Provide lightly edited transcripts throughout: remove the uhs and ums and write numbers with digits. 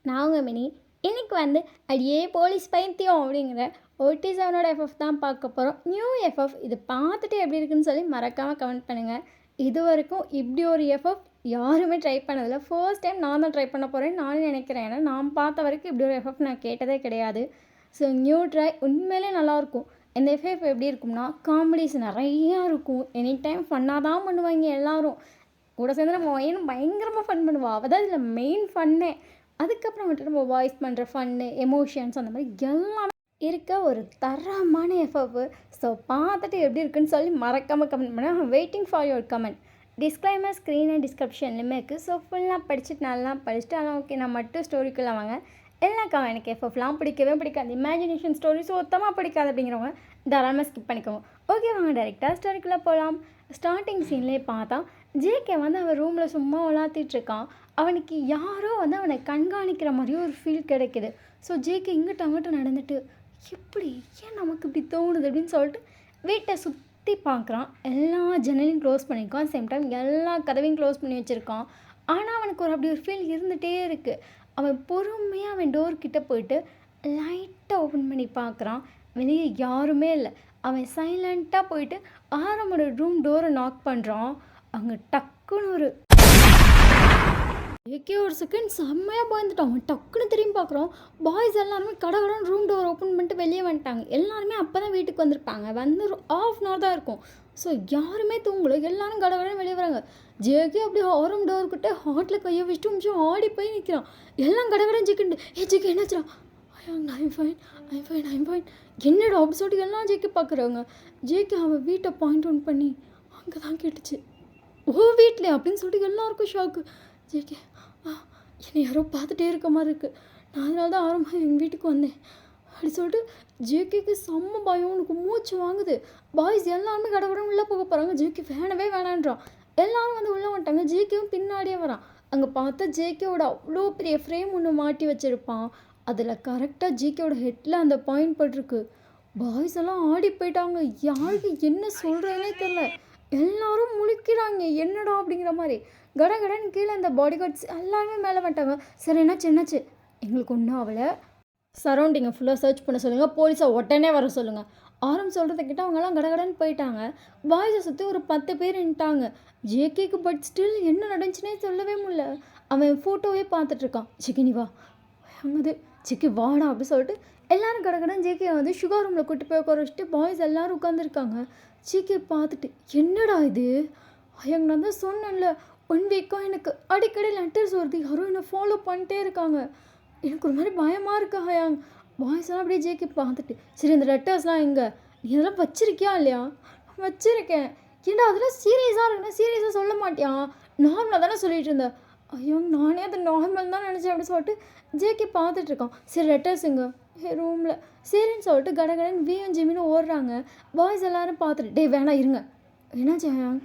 நான் உங்கள் மினி. இன்னைக்கு அடியே போலீஸ் பைத்தியம் அப்படிங்கிற OT7 எஃப்எஃப் தான் பார்க்க போகிறோம். நியூ எஃப்எஃப் இது பார்த்துட்டு எப்படி இருக்குன்னு சொல்லி மறக்காமல் கமெண்ட் பண்ணுங்கள். இது வரைக்கும் இப்படி ஒரு எஃப்எஃப் யாருமே ட்ரை பண்ணதில்லை. ஃபர்ஸ்ட் டைம் நான் தான் ட்ரை பண்ண போகிறேன் நானும் நினைக்கிறேன். ஏன்னா நான் பார்த்த வரைக்கும் இப்படி ஒரு எஃப்எஃப் நான் கேட்டதே கிடையாது. ஸோ நியூ ட்ரை உண்மையிலே நல்லாயிருக்கும். இந்த எஃப்எஃப் எப்படி இருக்கும்னா காமெடிஸ் நிறையா இருக்கும். எனி டைம் ஃபன்னாக தான் பண்ணுவாங்க எல்லோரும். கூட சேர்ந்து நம்ம பையனும் பயங்கரமாக ஃபன் பண்ணுவாள். அவள் தான் இதில் மெயின் ஃபன்னே. அதுக்கப்புறம் வந்துட்டு நம்ம வாய்ஸ் பண்ணுற ஃபன்னு எமோஷன்ஸ் அந்த மாதிரி எல்லாமே இருக்க ஒரு தரமான எஃப்எஃப். ஸோ பார்த்துட்டு எப்படி இருக்குன்னு சொல்லி மறக்காமல் கமெண்ட் பண்ண waiting for your comment. Disclaimer screen and டிஸ்கிரிப்ஷன்லையுமே இருக்குது. ஸோ ஃபுல்லாக படிச்சுட்டு நல்லா படிச்சுட்டு அதெல்லாம் ஓகே நான் மட்டும் ஸ்டோரிக்குள்ளே வாங்க. எல்லாக்கா எனக்கு எஃப்எஃப்லாம் பிடிக்கவே பிடிக்காது. இமேஜினேஷன் ஸ்டோரிஸ் சுத்தமாக பிடிக்காது அப்படிங்கிறவங்க தாராளமாக ஸ்கிப் பண்ணிக்கோங்க. ஓகே வாங்க டேரெக்டாக ஸ்டோரிக்குள்ளே போகலாம். ஸ்டார்டிங் சீன்லேயே பார்த்தா ஜேகே அவன் ரூமில் சும்மா விளாத்திட்ருக்கான். அவனுக்கு யாரோ அவனை கண்காணிக்கிற மாதிரியோ ஒரு ஃபீல் கிடைக்கிது. ஸோ ஜேகே இங்கிட்ட அங்கிட்ட நடந்துட்டு எப்படி ஏன் நமக்கு இப்படி தோணுது அப்படின்னு சொல்லிட்டு வீட்டை சுற்றி பார்க்குறான். எல்லா ஜன்னலையும் க்ளோஸ் பண்ணியிருக்கான். சேம் டைம் எல்லா கதவையும் க்ளோஸ் பண்ணி வச்சுருக்கான். ஆனால் அவனுக்கு அப்படி ஒரு ஃபீல் இருந்துகிட்டே இருக்குது. அவன் பொறுமையாக அவன் டோர்கிட்ட போயிட்டு லைட்டாக ஓப்பன் பண்ணி பார்க்குறான். வெளியே யாருமே இல்லை. அவன் சைலண்ட்டாக போயிட்டு ஆரம்போட ரூம் டோரை நாக் பண்ணுறான். அங்கே டக்குன்னு ஒரு ஏகே ஒரு செகண்ட் செம்மையாக பயந்துட்டான். அவன் டக்குன்னு திரும்பி பார்க்குறோம். பாய்ஸ் எல்லாருமே கடகடன் ரூம் டோர் ஓப்பன் பண்ணிட்டு வெளியே வந்துட்டாங்க. எல்லாருமே அப்போ தான் வீட்டுக்கு வந்திருப்பாங்க. ஒரு ½ hour தான் இருக்கும். ஸோ யாருமே தூங்கலை. எல்லாரும் கடகடன் வெளியே வராங்க. ஜேகே அப்படியே ரூம் டோர்கிட்ட ஹார்ட்டில் கையை வச்சுட்டு கொஞ்சம் ஆடி போய் நிற்கிறான். எல்லாம் கடகடன் ஜேக்கண்டு ஜேகே என்னாச்சுடா? ஐம் ஃபைன் என்னடா அப்படி சொல்லிட்டு எல்லாம் ஜேகே பார்க்குறாங்க. ஜேகே அவன் வீட்டை பாயிண்ட் அவுட் பண்ணி அங்கே தான் கேட்டுச்சு. ஓ வீட்டில் அப்படின்னு சொல்லிட்டு எல்லாருக்கும் ஷாக்கு. ஜேகே என்னை யாரோ பார்த்துட்டே இருக்க மாதிரி இருக்குது. நான் அதனால தான் ஆரம்பமாக எங்கள் வீட்டுக்கு வந்தேன் அப்படி சொல்லிட்டு ஜேகேக்கு செம்ம பயம். உனக்கு மூச்சு வாங்குது. பாய்ஸ் எல்லாருமே கடகடம் உள்ளே போக போகிறாங்க. ஜேகே வேணான்றான். எல்லாரும் உள்ளே வந்துட்டாங்க. ஜேகேவும் பின்னாடியே வரான். அங்கே பார்த்தா ஜேகேவோட அவ்வளோ பெரிய ஃப்ரேம் ஒன்று மாட்டி வச்சுருப்பான். அதில் கரெக்டாக ஜேகேவோட ஹெட்டில் அந்த பாயிண்ட் பட்டிருக்கு. பாய்ஸ் எல்லாம் ஆடி போயிட்டாங்க. யாருக்கு என்ன சொல்கிறதுனே தெரில. எல்லாரும் முழிக்கிறாங்க என்னடா அப்படிங்கிற மாதிரி. கடகடன் கீழே இந்த பாடி கார்ட்ஸ் எல்லாருமே மேலே வந்துட்டாங்க. சரி என்னாச்சு? எங்களுக்கு ஒன்றும் அவளை சரௌண்டிங்கை ஃபுல்லாக சர்ச் பண்ண சொல்லுங்கள். போலீஸை உடனே வர சொல்லுங்கள். சொல்கிறதுக்கிட்ட அவங்கெல்லாம் கடகடன் போயிட்டாங்க. பாய்ஸை சுற்றி ஒரு 10 பேர் நின்ட்டாங்க. ஜேகேக்கு பட் ஸ்டில் என்ன நடந்துச்சுன்னே சொல்லவே முடியல. அவன் ஃபோட்டோவே பார்த்துட்ருக்கான். ஜேகே நீ வா. அங்கே ஜேகே வாடா அப்படி சொல்லிட்டு எல்லோரும் கடகடன் ஜேகே சுகர் ரூமில் கூட்டு போய் உட்கார வச்சுட்டு பாய்ஸ் எல்லோரும் உட்காந்துருக்காங்க. ஜேகே பார்த்துட்டு என்னடா இது? நான் தான் சொன்னேன்ல 1 வீக்காக எனக்கு அடிக்கடி லெட்டர்ஸ் வருது. யாரும் என்னை ஃபாலோ பண்ணிட்டே இருக்காங்க. எனக்கு ஒரு மாதிரி பயமாக இருக்கு ஹயாங். பாய்ஸ் எல்லாம் அப்படியே ஜேகே பார்த்துட்டு சரி இந்த லெட்டர்ஸ்லாம் எங்கே? நீ அதெல்லாம் வச்சிருக்கியா இல்லையா? வச்சுருக்கேன். ஏன்டா அதெல்லாம் சீரியஸாக இருக்குன்னா சீரியஸாக சொல்ல மாட்டியா? நார்மலாக தானே சொல்லிட்டு இருந்தேன். நானே அதை நார்மல் தான் நினச்சேன் அப்படின்னு சொல்லிட்டு ஜேகே பார்த்துட்ருக்கான். சரி லெட்டர்ஸ் எங்கே? ரூமில். சரின்னு சொல்லிட்டு கடகடன் வியும் ஜிமின்னு ஓடுறாங்க. பாய்ஸ் எல்லோரும் பார்த்துட்டு டே வேணாம் இருங்க. என்னாச்சு ஹயாங்?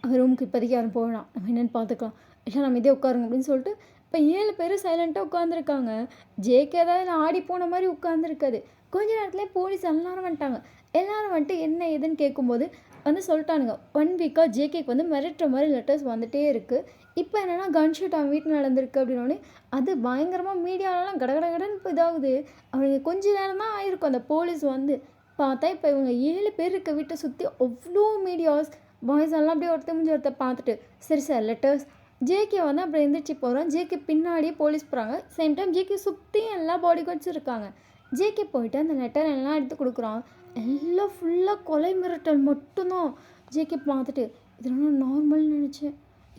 அவன் ரூமுக்கு இப்போதைக்கு யாரும் போகலாம். நம்ம என்னென்னு பார்த்துக்கலாம். இல்லை நம்ம இதே உட்காருங்க அப்படின்னு சொல்லிட்டு இப்போ 7 பேர் சைலண்ட்டாக உட்காந்துருக்காங்க. ஜேகே ஏதாவது ஆடி போன மாதிரி உட்காந்துருக்காது. கொஞ்ச நேரத்துலேயே போலீஸ் எல்லாரும் வந்துட்டாங்க. எல்லோரும் என்ன ஏதுன்னு கேட்கும்போது சொல்லிட்டானுங்க 1 வீக்காக ஜேகேக்கு மிரட்டுற மாதிரி லெட்டர்ஸ் வந்துகிட்டே இருக்குது. இப்போ என்னென்னா கன்ஷூட் அவன் வீட்டில் நடந்திருக்கு அப்படின்னோடனே அது பயங்கரமாக மீடியாலலாம் கடகடன்னு இப்போ இதாகுது. அவனுக்கு கொஞ்ச நேரம் தான் ஆயிருக்கும் அந்த போலீஸ் பார்த்தா இப்போ இவங்க 7 பேர் இருக்க வீட்டை சுற்றி அவ்வளோ மீடியாஸ் பாய்ஸ் எல்லாம் அப்படியே ஒருத்தர் பார்த்துட்டு சரி சார் லெட்டர்ஸ். ஜேகே அப்புறம் எந்திரிச்சு போகிறான். ஜேகே பின்னாடியே போலீஸ் போகிறாங்க. சேம் டைம் ஜேகே சுற்றி எல்லா பாடி கார்ட்ஸும் இருக்காங்க. ஜேகே போயிட்டு அந்த லெட்டர் எல்லாம் எடுத்து கொடுக்குறான். எல்லாம் ஃபுல்லாக கொலை மிரட்டல் மட்டும்தான். ஜேகே பார்த்துட்டு இதெல்லாம் நார்மல்னு நினச்சேன்.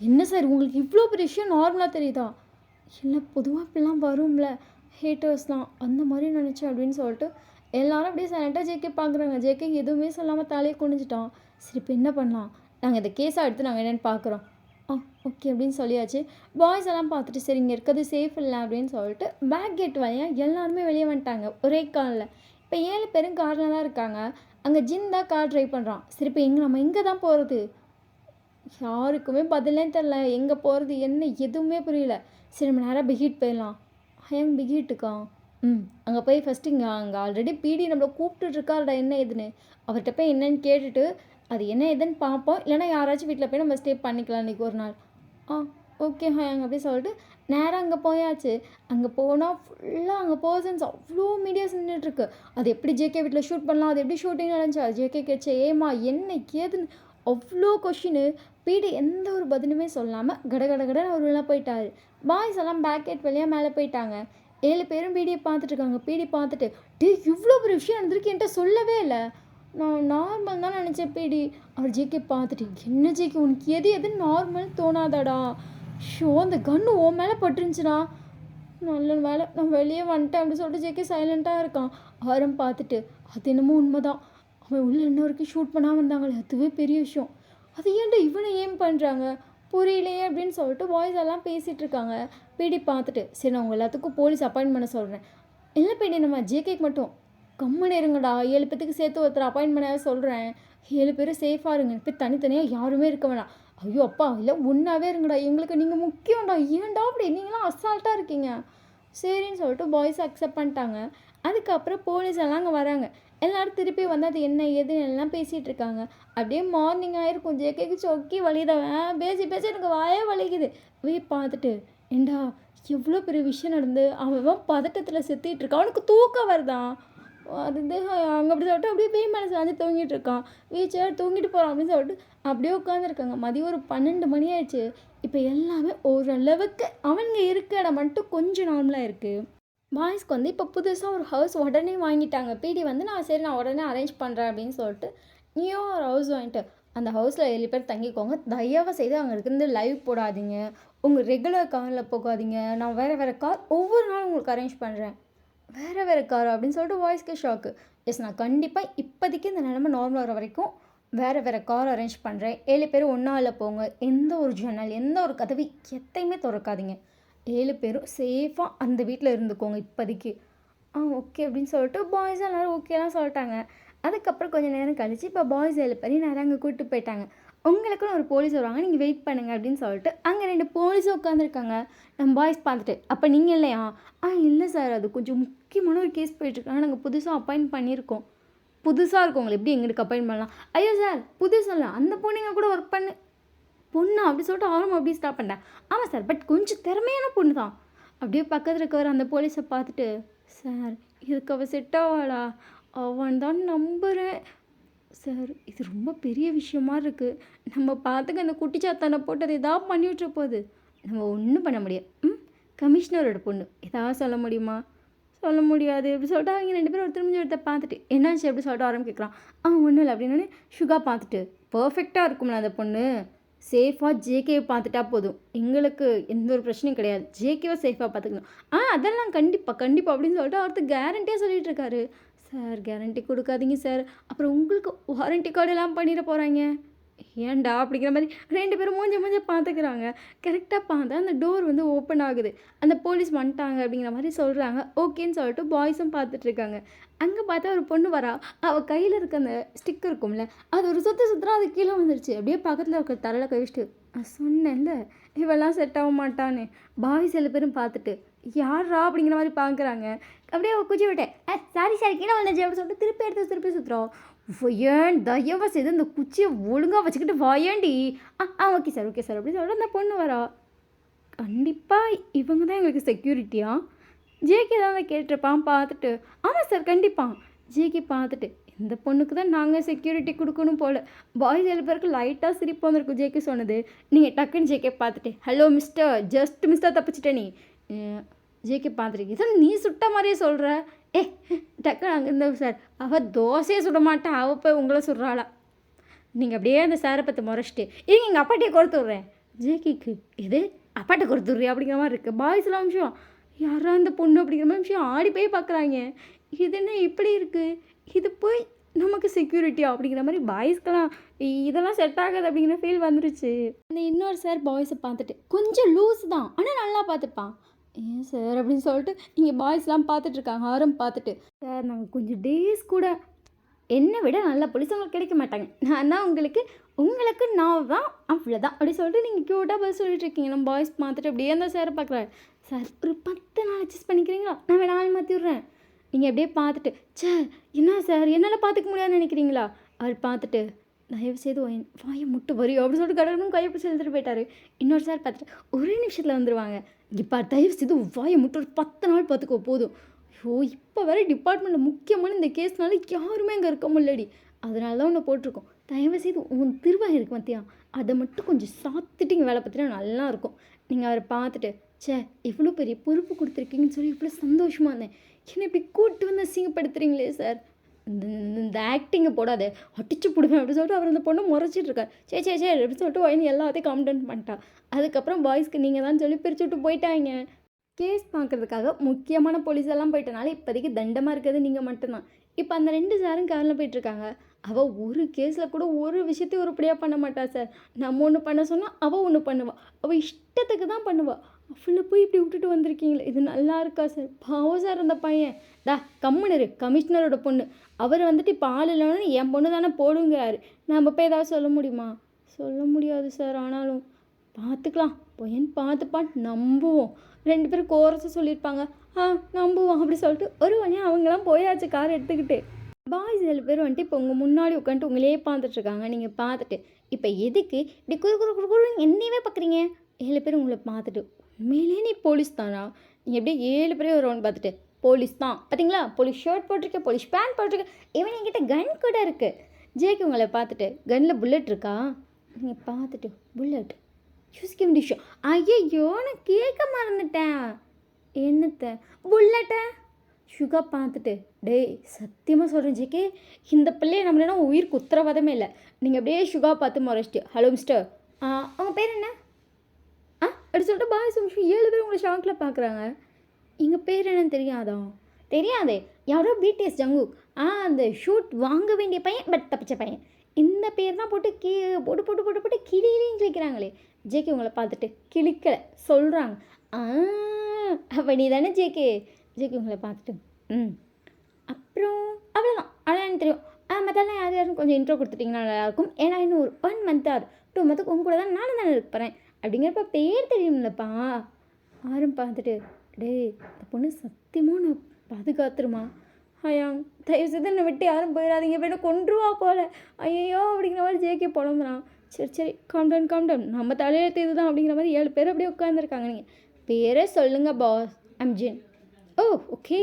என்ன சார் உங்களுக்கு இவ்வளோ பெரிய விஷயம் நார்மலாக தெரியுதா? இல்லை பொதுவாக இப்படிலாம் வரும்ல ஹேட்டர்ஸ்லாம் அந்த மாதிரி நினச்சேன் அப்படின்னு சொல்லிட்டு எல்லாரும் அப்படியே சைலண்ட்டாக ஜேகே பார்க்குறாங்க. ஜேகே எதுவுமே சொல்லாமல் தலையை குனிஞ்சிட்டான். சரி இப்போ என்ன பண்ணலாம்? நாங்கள் இந்த கேஸாக எடுத்து நாங்கள் என்னென்னு பார்க்குறோம். ஓகே அப்படின்னு சொல்லியாச்சு. பாய்ஸ் எல்லாம் பார்த்துட்டு சரி இங்கே இருக்கிறது சேஃப் இல்லை அப்படின்னு சொல்லிட்டு பேக் கேட் வழியாக எல்லாருமே வெளியே வந்துட்டாங்க ஒரே காலில். இப்போ 7 பேரும் காரில் தான் இருக்காங்க. அங்கே ஜின் தான் கார் ட்ரைவ் பண்ணுறான். சரி இப்போ நம்ம எங்கே தான் போகிறது? யாருக்குமே பதிலே தெரில. எங்கே போகிறது என்ன எதுவுமே புரியல. சரி நம்ம நேராக பிகிட் போயிடலாம். பிகிட்டுக்கா? அங்கே போய் ஃபஸ்ட்டு அங்கே ஆல்ரெடி பிடி நம்மளை கூப்பிட்டுருக்காருடா என்ன ஏதுன்னு. அவர்கிட்ட போய் என்னென்னு கேட்டுட்டு அது என்ன ஏதுன்னு பார்ப்போம். இல்லைனா யாராச்சும் வீட்டில் போய் நம்ம ஸ்டே பண்ணிக்கலாம் இன்றைக்கி ஒரு நாள். ஓகே ஹயாங் அப்படி சொல்லிட்டு நேரா அங்க போயாச்சு. அங்க போனா ஃபுல்லா அங்க பெர்சன்ஸ் அவ்ளோ மீடியாஸ் நின்னுட்ருக்கு. அது எப்படி ஜேகே வீட்ல ஷூட் பண்ணலாம்? அது எப்படி ஷூட்டிங் நடந்துச்சு? அது ஜேகே கேட்ச்ச ஏம்மா? என்ன? ஏதுன்னு அவ்ளோ கொஸ்டினு. பிடி எந்த ஒரு பதிலுமே சொல்லாம கடகடன்னு அவரு உள்ள போயிட்டாரு. பாய்ஸ் எல்லாம் பேக் கேட் வழியா மேல போயிட்டாங்க. 7 பேரும் பிடிய பார்த்துட்டுருக்காங்க. பிடி பார்த்துட்டு, "டேய் இவ்ளோ பெரிய விஷயம் நடந்திருக்கு என்ட்ட சொல்லவே இல்ல." நான் நார்மல் தான் நெனச்சேன் பிடி. அவர் ஜேகே பார்த்துட்டு, "என்ன ஜேகே உனக்கு எது எது நார்மல்னு தோணாதாடா? ஷோ அந்த கன்னு உன் மேல பட்டுருந்துச்சுடா." நல்ல வேளை நான் வெளியே வந்துட்டேன் அப்படின்னு சொல்லிட்டு ஜேகே சைலண்ட்டாக இருக்கான். ஆரம் பார்த்துட்டு, அது என்னமோ உண்மைதான். அவன் உள்ள இன்ன வரைக்கும் ஷூட் பண்ணாமல் இருந்தாங்களே அதுவே பெரிய விஷயம். அது ஏன்டா இவனை ஏம் பண்ணுறாங்க புரியலையே அப்படின்னு சொல்லிட்டு பாய்ஸ் எல்லாம் பேசிகிட்டு இருக்காங்க. பிடி பார்த்துட்டு, சரி நான் உங்கள் எல்லாத்துக்கும் போலீஸ் அப்பாயின்ட் பண்ண சொல்கிறேன். இல்லை பிடி நம்ம ஜேகேக்கு மட்டும் கம்முன்னு இருங்கடா, 7 பேத்துக்கு சேர்த்து ஒருத்தர் அப்பாயின்ட் பண்ண சொல்கிறேன். 7 பேரும் சேஃபாக இருங்க. இப்போ தனித்தனியாக யாருமே இருக்க வேணாம். ஐயோ அப்பா இல்லை ஒன்றாவே இருங்கடா, எங்களுக்கு நீங்கள் முக்கியம்டா. ஏன்டா அப்படி நீங்களாம் அசால்ட்டாக இருக்கீங்க. சரின்னு சொல்லிட்டு பாய்ஸ் அக்செப்ட் பண்ணிட்டாங்க. அதுக்கப்புறம் போலீஸ் எல்லாம் அங்கே வராங்க. எல்லோரும் திருப்பி வந்து அது என்ன ஏதுன்னு எல்லாம் பேசிகிட்டு இருக்காங்க. அப்படியே மார்னிங் ஆகிருக்கும். ஜேகேக்கு சொக்கி வலிதவன் பேசி பேசி எனக்கு வாயே வலிக்குது. பார்த்துட்டு, ஏண்டா எவ்வளோ பெரிய விஷயம் நடந்து அவன் பதட்டத்தில் செத்திட்டு இருக்கான். அவனுக்கு தூக்கம் வருதான். அது வந்து அங்கே அப்படி சொல்லிட்டு அப்படியே பேய் மேலே சாஞ்சு தூங்கிட்டு இருக்கான். வீச்சர் தூங்கிட்டு போகிறான் அப்படின்னு சொல்லிட்டு அப்படியே உட்காந்துருக்காங்க. மதியம் ஒரு 12 மணி ஆயிடுச்சு. இப்போ எல்லாமே ஓரளவுக்கு அவங்க இருக்க இடம் மட்டும் கொஞ்சம் நார்மலாக இருக்குது. பாய்ஸ்க்கு வந்து இப்போ புதுசாக ஒரு ஹவுஸ் உடனே வாங்கிட்டாங்க. பிடி வந்து நான் உடனே அரேஞ்ச் பண்ணுறேன் அப்படின்னு சொல்லிட்டு நியூ ஒரு ஹவுஸ் வாங்கிட்டு அந்த ஹவுஸில் 7 பேர் தங்கிக்கோங்க. தயவு செய்து அங்கே இருந்து லைவ் போடாதீங்க. உங்கள் ரெகுலர் காரில் போகாதீங்க. நான் வேறு கார் ஒவ்வொரு நாளும் உங்களுக்கு அரேஞ்ச் பண்ணுறேன். வேறு கார் அப்படின்னு சொல்லிட்டு வாய்ஸ்க்கு ஷாக்கு. எஸ் நான் கண்டிப்பாக இப்போதைக்கு இந்த நிலமை நார்மல் வர வரைக்கும் வேறு கார் அரேஞ்ச் பண்ணுறேன். 7 பேரும் ஒன்றாவில் போங்க. எந்த ஒரு ஜன்னல் எந்த ஒரு கதவு எத்தையுமே திறக்காதீங்க. 7 பேரும் சேஃபாக அந்த வீட்டில் இருந்துக்கோங்க இப்போதைக்கு. ஓகே அப்படின்னு சொல்லிட்டு பாய்ஸ் எல்லோரும் ஓகேலாம் சொல்லிட்டாங்க. அதுக்கப்புறம் கொஞ்சம் நேரம் கழித்து இப்போ பாய்ஸ் 7 பேரையும் நேரம் அங்கே கூப்பிட்டு போயிட்டாங்க. உங்களுக்குன்னு ஒரு போலீஸ் வருவாங்க, நீங்கள் வெயிட் பண்ணுங்கள் அப்படின்னு சொல்லிட்டு அங்கே 2 போலீஸும் உட்காந்துருக்காங்க. நம்ம பாய்ஸ் பார்த்துட்டு, அப்போ நீங்கள் இல்லையா? இல்லை சார், அது கொஞ்சம் முக்கியமான ஒரு கேஸ் போயிட்டுருக்காங்க. நாங்கள் புதுசாக அப்பாயிண்ட் பண்ணியிருக்கோம். புதுசாக இருக்கவங்களை எப்படி எங்களுக்கு அப்பாயிண்ட் பண்ணலாம்? ஐயோ சார் புதுசாக இல்லை, அந்த பொண்ணுங்க கூட ஒர்க் பொண்ணா அப்படி சொல்லிட்டு ஆரம்பம் அப்படியே ஸ்டாப் பண்ணிட்டேன். ஆமாம் சார், பட் கொஞ்சம் திறமையான பொண்ணு தான். அப்படியே பக்கத்தில் இருக்கவர் அந்த போலீஸை பார்த்துட்டு, சார் இதுக்கு அவள் செட் ஆவாளா? அவன் தான் நம்புகிறேன் சார். இது ரொம்ப பெரிய விஷயமா இருக்குது. நம்ம பார்த்துக்க அந்த குட்டிச்சாத்தானை போட்டு அதை எதாவது பண்ணி விட்டுற போகுது. நம்ம ஒன்றும் பண்ண முடியாது. கமிஷனரோட பொண்ணு எதாவது சொல்ல முடியுமா? சொல்ல முடியாது அப்படி சொல்லிட்டு அவங்க 2 பேரும் ஒருத்தர் முடிஞ்ச ஒருத்த பார்த்துட்டு, என்னாச்சு அப்படி சொல்லிட்டு ஆரம்பி கேட்குறான். ஒன்றும் இல்லை அப்படின்னு சுகா பார்த்துட்டு, பர்ஃபெக்டாக இருக்கும்ல அந்த பொண்ணு. சேஃபாக ஜேகேவை பார்த்துட்டா போதும், எங்களுக்கு எந்த ஒரு பிரச்சனையும் கிடையாது. ஜேகேவை சேஃபாக பார்த்துக்கணும். அதெல்லாம் கண்டிப்பாக அப்படின்னு சொல்லிட்டு ஒருத்தர் கேரண்டியாக சொல்லிகிட்டு இருக்காரு. சார் கேரண்டி கொடுக்காதீங்க சார், அப்புறம் உங்களுக்கு வாரண்டி கார்டெல்லாம் பண்ணிட போகிறாங்க. ஏன்டா அப்படிங்கிற மாதிரி 2 பேரும் மூஞ்ச பார்த்துக்கிறாங்க. கரெக்டாக பார்த்தா அந்த டோர் வந்து ஓப்பன் ஆகுது. அந்த போலீஸ் வந்துட்டாங்க அப்படிங்கிற மாதிரி சொல்கிறாங்க. ஓகேன்னு சொல்லிட்டு பாய்ஸும் பார்த்துட்ருக்காங்க. அங்கே பார்த்தா ஒரு பொண்ணு வரா. அவள் கையில் இருக்க அந்த ஸ்டிக் இருக்கும்ல, அது ஒரு சுற்றுறா அது கீழே வந்துடுச்சு. அப்படியே பக்கத்தில் இருக்க தரையில் கழிச்சிட்டு, சொன்னேன்ல இவெல்லாம் செட் ஆக மாட்டான்னு. பாய்ஸ் 7 பேரும் பார்த்துட்டு, யாரா அப்படிங்கிற மாதிரி பார்க்குறாங்க. அப்படியே குச்சி விட்டேன், சாரி கீழே வந்துச்சு அப்படின்னு சொல்லிட்டு திருப்பி சுற்றுறோம். ஏன் தயவாக செய்து இந்த குச்சியை ஒழுங்காக வச்சுக்கிட்டு வாயேண்டி. ஓகே சார் அப்படின்னு சொல்லிட்டு அந்த பொண்ணு வரா. கண்டிப்பாக இவங்க தான் எங்களுக்கு செக்யூரிட்டியா? ஜேகே தான் அதை கேட்டிருப்பான். பார்த்துட்டு, ஆமாம் சார் கண்டிப்பாக. ஜேகே பார்த்துட்டு, இந்த பொண்ணுக்கு தான் நாங்கள் செக்யூரிட்டி கொடுக்கணும் போல். பாய்ஸ் 7 பேருக்கு லைட்டாக சிரிப்பு வந்திருக்கும் ஜேகே சொன்னது. நீங்கள் டக்குன்னு ஜேகே பார்த்துட்டு, ஹலோ மிஸ்டர், ஜஸ்ட் மிஸ்டர் தப்பிச்சிட்ட நீ. ஜேகே பார்த்துட்டு, இதை நீ சுட்ட மாதிரியே சொல்கிற. டக்குன்னு அங்கேருந்து சார், அவள் தோசையே சுட மாட்டா, அவள் போய் உங்களை சுடுறாளா? நீங்கள் அப்படியே அந்த சாரை பற்றி முறைச்சிட்டு, எங்கள் அப்பாட்டியை கொடுத்து விட்றேன். ஜேகேக்கு எது அப்பாட்டை கொடுத்து விட்றியா அப்படிங்கிற மாதிரி இருக்குது. பாய்ஸ்லாம் விஷயம் யாரா இந்த பொண்ணு அப்படிங்கிற மாதிரி விஷயம் ஆடி போய் பார்க்குறாங்க. இது என்ன இப்படி இருக்குது? இது போய் நமக்கு செக்யூரிட்டியா அப்படிங்கிற மாதிரி பாய்ஸ்க்கெல்லாம் இதெல்லாம் செட் ஆகாது அப்படிங்கிற ஃபீல் வந்துருச்சு. அந்த இன்னொரு சார் பாய்ஸை பார்த்துட்டு, கொஞ்சம் லூஸ் தான் ஆனால் நல்லா பார்த்துப்பான். ஏன் சார் அப்படின்னு சொல்லிட்டு இங்கே பாய்ஸ்லாம் பார்த்துட்ருக்காங்க. ஆரம் பார்த்துட்டு, சார் நாங்கள் கொஞ்சம் டேஸ் கூட என்னை விட நல்ல போலீஸ் உங்களுக்கு கிடைக்க மாட்டாங்க. நான் தான் உங்களுக்கு நான் தான் அவ்வளோதான் அப்படி சொல்லிட்டு நீங்கள் க்யூட்டாக பதில் சொல்லிட்டு இருக்கீங்க. நம்ம பாய்ஸ் பார்த்துட்டு அப்படியே அந்த சாரை பார்க்குறாரு. சார் ஒரு 10 நாள் அட்ஜஸ்ட் பண்ணிக்கிறீங்களா? நான் வேணா ஆள் மாற்றி விட்றேன். நீங்கள் அப்படியே பார்த்துட்டு, என்ன சார் என்னால் பார்த்துக்க முடியாதுன்னு நினைக்கிறீங்களா? அவர் பார்த்துட்டு, தயவு செய்து வாயை முட்டு வரையும் அப்படின்னு சொல்லிட்டு கடலும் கையை பிடிச்சி எழுதிட்டு போயிட்டாரு. இன்னொரு சார் பார்த்துட்டு, ஒரே நிமிஷத்தில் வந்துடுவாங்க. இப்போ தயவு செய்து வாயை மட்டும் ஒரு 10 நாள் பார்த்துக்கோ போதும். ஐயோ! இப்போ வேற டிபார்ட்மெண்ட்டில் முக்கியமான இந்த கேஸ்னால யாருமே அங்கே இருக்க முடியலடி. அதனால தான் உன்னை போட்டிருக்கோம். தயவு செய்து உன் திருவாய் இருக்கு பார்த்தியா, அதை மட்டும் கொஞ்சம் சாத்திட்டு இங்கே வேலை பார்த்தீங்கன்னா நல்லாயிருக்கும். நீங்கள் அவரை பார்த்துட்டு, ச்சே எவ்வளோ பெரிய பொறுப்பு கொடுத்துருக்கீங்கன்னு சொல்லி இவ்வளோ சந்தோஷமாக இருந்தேன். என்னை இப்படி கூப்பிட்டு வந்து அசிங்கப்படுத்துறீங்களே சார், இந்த இந்த ஆக்டிங்கை போடாதே, அடிச்சு போடுவேன் அப்படின்னு சொல்லிட்டு அவர் அந்த பொண்ணை முறைச்சிட்டு இருக்கார். சே சே சே அப்படின்னு சொல்லிட்டு வயனு எல்லாத்தையும் கம்ப்ளைண்ட் பண்ணிட்டா. அதுக்கப்புறம் பாய்ஸ்க்கு நீங்கள் தான் சொல்லி பிரித்து விட்டு போயிட்டாங்க. கேஸ் பார்க்குறதுக்காக முக்கியமான போலீஸ் எல்லாம் போயிட்டனால இப்போதைக்கு தண்டமாக இருக்கிறது நீங்கள் மட்டும்தான். இப்போ அந்த 2 சாரும் காரில் போயிட்டுருக்காங்க. அவள் ஒரு கேஸில் கூட ஒரு விஷயத்தையும் உருப்படியாக பண்ண மாட்டா சார். நம்ம ஒன்று பண்ண சொன்னால் அவள் ஒன்று பண்ணுவாள். அவள் இஷ்டத்துக்கு தான் பண்ணுவாள். அவளை போய் இப்படி விட்டுட்டு வந்திருக்கீங்களே, இது நல்லா இருக்கா சார்? பாவம் சார் அந்த பையன். கம்முனரு கமிஷனரோட பொண்ணு. அவர் வந்துட்டு இப்போ ஆள் இல்லைன்னு என் பொண்ணு தானே போடுங்கிறாரு. நம்ம போய் ஏதாவது சொல்ல முடியுமா? சொல்ல முடியாது சார். ஆனாலும் பார்த்துக்கலாம், பையன் பார்த்து நம்புவோம். 2 பேரும் கோரஸை சொல்லியிருப்பாங்க. நம்புவோம் அப்படி சொல்லிட்டு ஒரு வழியாக அவங்களாம் போயாச்சு கார் எடுத்துக்கிட்டு. பாய்ஸ் 7 பேர் வந்துட்டு இப்போ உங்கள் முன்னாடி உட்காந்துட்டு உங்களே பார்த்துட்ருக்காங்க. நீங்கள் பார்த்துட்டு இப்போ எதுக்கு இப்படி குறுன்னு என்னையவே பார்க்குறீங்க? 7 பேர் உங்களை பார்த்துட்டு, உண்மையிலே நீ போலீஸ் தானா? நீங்கள் எப்படியே 7 பேரே வருவான்னு பார்த்துட்டு, போலீஸ் தான் பார்த்தீங்களா, போலீஸ் ஷர்ட் போட்டிருக்க, போலீஸ் பேண்ட் போட்டிருக்க, ஈவன் என்கிட்ட கன் கூட இருக்குது. ஜேக்கு உங்களை பார்த்துட்டு, கன்னில் புல்லட் இருக்கா? நீங்கள் பார்த்துட்டு, புல்லட் யூஸ்கிம் டிஷ்ஷோ. ஐயோ நான் கேட்க மறந்துட்டேன். என்னத்தை? புல்லட்டை. சுகா பார்த்துட்டு, டேய் சத்தியமாக சொல்கிறேன் ஜேகே, இந்த பிள்ளையை நம்மளா உயிருக்கு உத்தரவாதமே இல்லை. நீங்கள் அப்படியே சுகா பார்த்து முறைச்சிட்டு, ஹலோ மிஸ்டர், அவங்க பேர் என்ன அப்படி சொல்லிட்டு பாய்ஸ் 7 பேர் உங்களை ஷாக்கில் பார்க்குறாங்க. எங்கள் பேர் என்னன்னு தெரியாதா? தெரியாதே, யாரோ பிடிஎஸ் ஜங்குக், அந்த ஷூட் வாங்க வேண்டிய பையன் பட் தப்பிச்ச பையன். இந்த பேர் தான் போட்டு போட்டு போட்டு போட்டு போட்டு கிளியிலையும் கிளிக்கிறாங்களே. ஜேகே உங்களை பார்த்துட்டு கிளிக்கலை சொல்கிறாங்க. அப்போ நீ தானே ஜேகே? ஜேகே உங்களை பார்த்துட்டு, அப்புறம் அவ்வளோதான், அவ்வளோதான் தெரியும். மற்றெல்லாம் யார் யாரும் கொஞ்சம் இன்ட்ரோ கொடுத்துட்டிங்கன்னா நல்லாயிருக்கும். ஏன்னா இன்னும் ஒரு 1 மந்த் ஆர் 2 மந்த்துக்கு உங்க கூட தான் நானும் தானே இருக்க போகிறேன். அப்படிங்கிறப்ப பேர் தெரியும்லப்பா. ஆரம் பார்த்துட்டு, டேய் இந்த பொண்ணு சத்தியமாக நான் பாதுகாத்துருமா? ஐயாங் தயவு செய்து என்னை விட்டு யாரும் போயிடாதீங்க, வேணா கொன்றுவா போல. ஐயோ அப்படிங்கிற மாதிரி ஜேகே புலம்புறான். சரி காம்டவுன் நம்ம தலையெழுத்து இதுதான் அப்படிங்கிற மாதிரி 7 பேர் அப்படியே உட்காந்துருக்காங்க. நீங்கள் பேரே சொல்லுங்கள் boss. I'm Jin. Oh okay,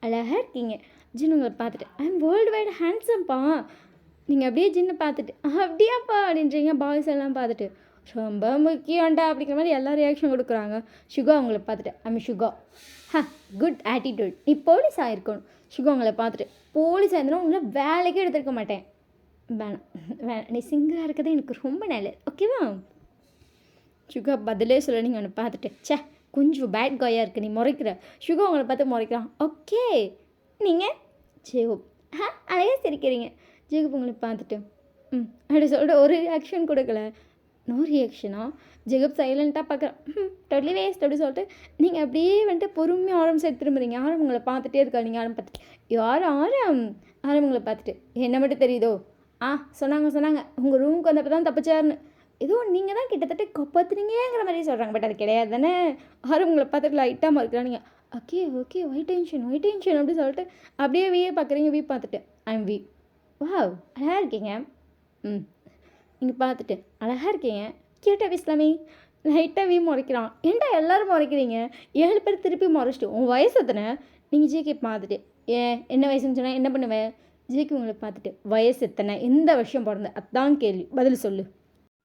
அழகாக இருக்கீங்க. ஜின் உங்களை பார்த்துட்டு, ஐம் வேர்ல்டு வைடு ஹேண்ட்ஸம்ப்பா. நீங்கள் அப்படியே ஜின்னை பார்த்துட்டு, அப்படியாப்பா அப்படின்றீங்க. பாய்ஸ் எல்லாம் பார்த்துட்டு, ரொம்ப முக்கியம்டா அப்படிங்கிற மாதிரி எல்லா ரியாக்ஷன் கொடுக்குறாங்க. சுகா அவங்கள பார்த்துட்டு, ஐம் சுகா. குட் ஆட்டிடியூட், நீ போலீஸ் ஆகிருக்கணும். சுகா அவங்கள பார்த்துட்டு, போலீஸ் ஆயிருந்தோம் உங்களை வேலைக்கே எடுத்துருக்க மாட்டேன். வேணாம் நீ சிங்கிளாக இருக்கிறது எனக்கு ரொம்ப நல்லது, ஓகேவா? சுகா பதிலே சொல்ல. நீங்கள் அவனை பார்த்துட்டு, கொஞ்சம் பேட் காயாக இருக்குது, நீ முறைக்கிற. சுகா அவங்கள பார்த்து முறைக்கிறான். ஓகே நீங்கள் ஜேகப், அழகாக சிரிக்கிறீங்க. ஜேகப் உங்களை பார்த்துட்டு, அப்படி சொல்லிட்டு ஒரு ரியாக்ஷன் கொடுக்கல. நோ ரியாக்ஷனா? ஜேகப் சைலண்ட்டாக பார்க்குறேன். டோட்லி வேஸ்ட் அப்படி சொல்லிட்டு நீங்கள் அப்படியே வந்துட்டு பொறுமையாக ஆரம் திரும்புறீங்க. ஆரம் உங்களை பார்த்துட்டே இருக்கா. நீங்கள் ஆரம் பார்த்துட்டு, ஆரம் உங்களை பார்த்துட்டு, என்ன மட்டும் தெரியுதோ? சொன்னாங்க உங்கள் ரூமுக்கு வந்தப்போ தான் தப்பிச்சாருன்னு. ஏதோ நீங்கள் தான் கிட்டத்தட்ட கொப்பத்துனீங்கிற மாதிரி சொல்கிறாங்க. பட் அது கிடையாது தானே. ஆரம் உங்களை பார்த்துட்டு லைட்டாக மறுக்கிறாங்க. ஓகே ஒயிட் டென்ஷன் அப்படி சொல்லிட்டு அப்படியே வீயை பார்க்குறீங்க. வீ பார்த்துட்டு, ஐம் வீ. வாவ் அழகாக இருக்கீங்க. நீங்கள் பார்த்துட்டு, அழகாக இருக்கீங்க, கியூட்டாக இஸ்லாமி. லைட்டாக வீ முறைக்கிறான். ஏன்டா எல்லோரும் முறைக்கிறீங்க? 7 பேர் திருப்பி முறைச்சிட்டு, உன் வயசு எத்தனை? நீங்கள் ஜேகே பார்த்துட்டு, என்ன வயசுன்னு சொன்னால் என்ன பண்ணுவேன்? ஜேகே உங்களை பார்த்துட்டு, வயசு எத்தனை, எந்த வருஷம் பிறந்த, அதான் கேள்வி, பதில் சொல்லு.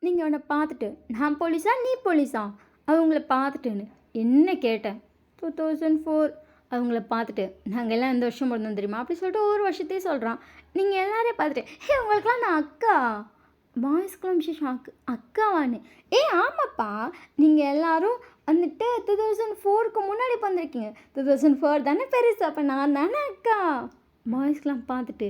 நீங்கள் அவனை பார்த்துட்டு, நான் போலீஸா நீ போலீஸா? அவங்கள பார்த்துட்டுன்னு என்ன கேட்டேன். 2004. அவங்கள பார்த்துட்டு, நாங்கள் எல்லாம் எந்த வருஷம் பிறந்தோம் தெரியுமா அப்படி சொல்லிட்டு ஒவ்வொரு வருஷத்தையும் சொல்கிறான். நீங்கள் எல்லாரையும் பார்த்துட்டு, உங்களுக்கெல்லாம் நான் அக்கா. பாய்ஸ்க்கெலாம் ஷாக்கு, அக்காவான்னு. ஆமாப்பா, நீங்கள் எல்லோரும் வந்துட்டு 2004க்கு முன்னாடி பிறந்திருக்கீங்க. 2004 தானே பெருசு, அப்போ நான் தானே அக்கா. பாய்ஸ்க்கெலாம் பார்த்துட்டு,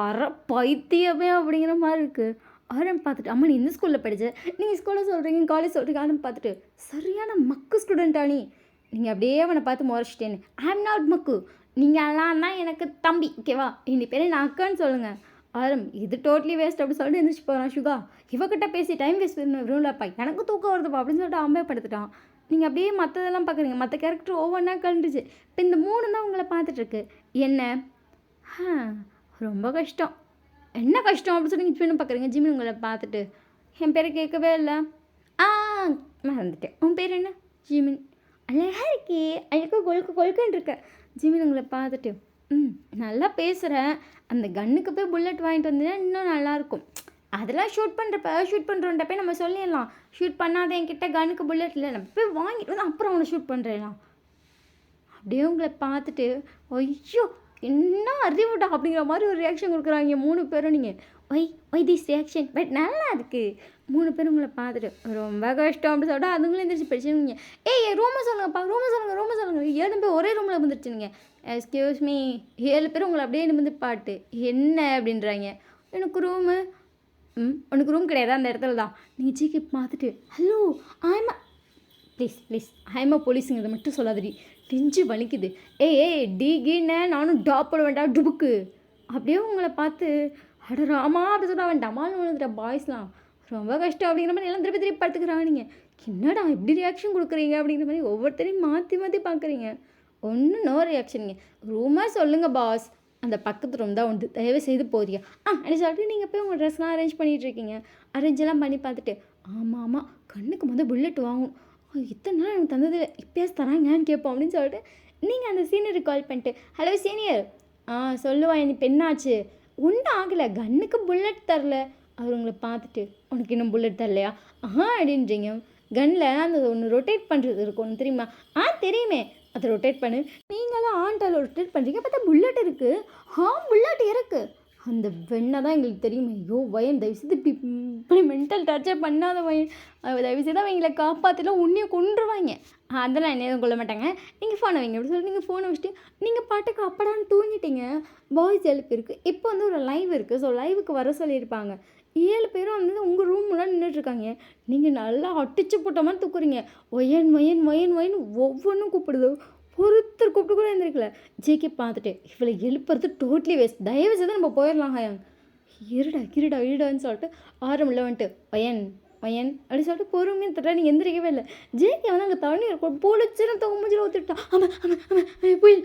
அரை பைத்தியமே அப்படிங்கிற மாதிரி இருக்குது. ஆரம் பார்த்துட்டு, அம்மா நீ இந்த ஸ்கூலில் படித்த, நீங்கள் ஸ்கூலில் சொல்கிறீங்க காலேஜ் சொல்கிறீங்க. ஆரம் பார்த்துட்டு, சரியான மக்கு ஸ்டூடெண்ட்டா நீ? நீங்கள் அப்படியே அவனை பார்த்து முறைச்சிட்டேன்னு. ஐ எம் நாட் மக்கு, நீங்கள் எல்லாம் தான் எனக்கு தம்பி, ஓகேவா? இந்த பேரை நான் அக்கான்னு சொல்லுங்கள். ஆரம் இது டோட்லி வேஸ்ட் அப்படி சொல்லிட்டு எழுந்திரிச்சு போகிறான். சுகா இவகிட்ட பேசி டைம் வேஸ்ட் பண்ணப்பா, எனக்கு தூக்கம் வருதுப்பா அப்படின்னு சொல்லிட்டு அம்பேப்படுத்திட்டான். நீங்கள் அப்படியே மற்றதெல்லாம் பார்க்குறீங்க. மற்ற கேரக்டர் ஒவ்வொன்றா கண்டுச்சு. இப்போ இந்த 3 தான் உங்களை பார்த்துட்ருக்கு. என்ன ரொம்ப கஷ்டம். என்ன கஷ்டம் அப்படின்னு சொல்லி ஜிமின் பார்க்குறீங்க. ஜிமின் உங்களை பார்த்துட்டு, என் பேரை கேட்கவே இல்லை. மறந்துட்டேன். உன் பேர் என்ன? ஜிமின். அழகா இருக்கே, அழகா கொழுக்கு கொழுக்குன்னு இருக்க. ஜிமின் உங்கள பார்த்துட்டு, ம் நல்லா பேசுற. அந்த கன்னுக்கு போய் புல்லட் வாங்கிட்டு வந்தீன்னா இன்னும் நல்லாயிருக்கும். அதெல்லாம் ஷூட் பண்ணுறோன்றப்ப நம்ம சொல்லிடலாம். ஷூட் பண்ணாத என்கிட்ட கன்னுக்கு புல்லட் இல்ல. நம்ம போய் வாங்கிட்டு வந்து அப்புறம் அவன ஷூட் பண்றேன்லாம். அப்படியே உங்கள பார்த்துட்டு, ஐயோ! என்ன அறிவுடா! அப்படிங்கிற மாரி ஒரு ரியாக்ஷன் குடுக்குறாய்ங்க 3 பேரும் நீங்க. ஒய் திஸ் ரியாக்ஷன் பட் நல்லா இருக்கு. 3 பேரும் உங்கள பார்த்துட்டு, ரொம்ப கஷ்டம் அப்படி சொல்லிட்டு அதுங்களும் எந்திரிச்சு போயிடுச்சுங்க. ஏய் ரூம சொல்லுங்கப்பா, ரூம சொல்லுங்க. 7 பேர் ஒரே ரூம்ல வந்துருச்சுங்க. எக்ஸ்கியூஸ் மீ 7 பேரும் உங்கள அப்படியே நிமிர்ந்து பாட்டு. என்ன அப்படின்றாய்ங்க. எனக்கு ரூமு உனக்கு ரூம் கிடையாதா அந்த இடத்துல தான். நீங்க ஜிகே பார்த்துட்டு, hello I'm please I am a போலீஸுங்கிறத மட்டும் சொல்லாதடி. நெஞ்சு வலிக்குது. ஏய் டி கீன்னு நானும் டாப் போட வேண்டாம் டுபுக்கு. அப்படியே உங்கள பார்த்து அட ராமா அப்படி சொன்னா அவன் டமால்னு விழுந்துட்ட பாய்ஸ்லாம். ரொம்ப கஷ்டம் அப்படிங்கிற மாதிரி எல்லாம் திருப்பி படுத்துக்கிறாங்க நீங்கள். என்னடா இப்படி ரியாக்ஷன் கொடுக்குறீங்க அப்படிங்கிற மாதிரி ஒவ்வொருத்தரையும் மாற்றி பார்க்குறீங்க. ஒன்றும் நோ ரியாக்ஷனுங்க. ரூமாக சொல்லுங்கள் பாஸ். அந்த பக்கத்து ரூம் தான் உண்டு. தயவு செய்து போறியா அப்படி சொல்லிட்டு நீங்கள் போய் உங்கள் ட்ரெஸ்லாம் அரேஞ்ச் பண்ணிகிட்ருக்கீங்க. அரேஞ்செல்லாம் பண்ணி பார்த்துட்டு ஆமாம் கண்ணுக்கு புல்லட் வாங்கணும். இத்தனை நாள் எனக்கு தந்ததில்லை இப்போயாச்சும் தராங்கன்னு கேட்போம் அப்படின்னு சொல்லிட்டு நீங்கள் அந்த சீனியருக்கு கால் பண்ணிட்டு ஹலோ சீனியர் சொல்லுவான் நீ பெண்ணாச்சு ஒன்றும் ஆகலை கன்னுக்கு புல்லட் தரல. அவர் உங்களை பார்த்துட்டு உனக்கு இன்னும் புல்லட் தரலையா அப்படின்றீங்க. கன்னில் அந்த ஒன்று ரொட்டேட் பண்ணுறது இருக்கும் ஒன்று தெரியுமா? தெரியுமே அதை ரொட்டேட் பண்ணு. நீங்களும் ஆண்டால் ரொட்டேட் பண்ணுறீங்க பார்த்தா புல்லட் இருக்குது. புல்லட் இருக்குது. அந்த வெண்ணை தான் எங்களுக்கு தெரியுமே. ஐயோ வயன் தயவுசெய்து இப்படி மென்டல் டார்ச்சர் பண்ணாத வயன். தயவுசெய்து அவங்கள காப்பாற்றலாம் உன்னையை கொண்டுருவாங்க. அதெல்லாம் என்ன எதுவும் கொள்ள மாட்டாங்க. நீங்கள் ஃபோனை வைங்க அப்படி சொல்லி நீங்கள் ஃபோனை வச்சுட்டு நீங்கள் பாட்டுக்கு அப்படான்னு தூங்கிட்டீங்க. பாய்ஸ் 7 பேருக்கு இப்போ ஒரு லைவ் இருக்குது. ஸோ லைவுக்கு வர சொல்லியிருப்பாங்க. 7 பேரும் உங்கள் ரூம் முன்னாடி நின்றுட்டுருக்காங்க. நீங்கள் நல்லா அடிச்சு போட்ட மாதிரி தூக்குறீங்க. ஒயன் ஒவ்வொன்றும் கூப்பிடுது. ஒருத்தர் கூப்பிட்டு கூட எழுந்திருக்கல. ஜேகே பார்த்துட்டு இவளை எழுப்புறது டோட்லி வேஸ்ட். தயவு செய்து நம்ம போயிடலாம் ஹயாங். இருடான்னு சொல்லிட்டு ஆரம்பில் வந்துட்டு ஒயன் அப்படி சொல்லிட்டு பொறுமையாக தட்டா நீங்கள் எந்திரிக்கவே இல்லை. ஜேகே அங்கே தண்ணி இருக்கும் பொழிச்சுன்னு தொகும்புச்சில் ஊற்றிட்டான். ஆமாம் புயல்.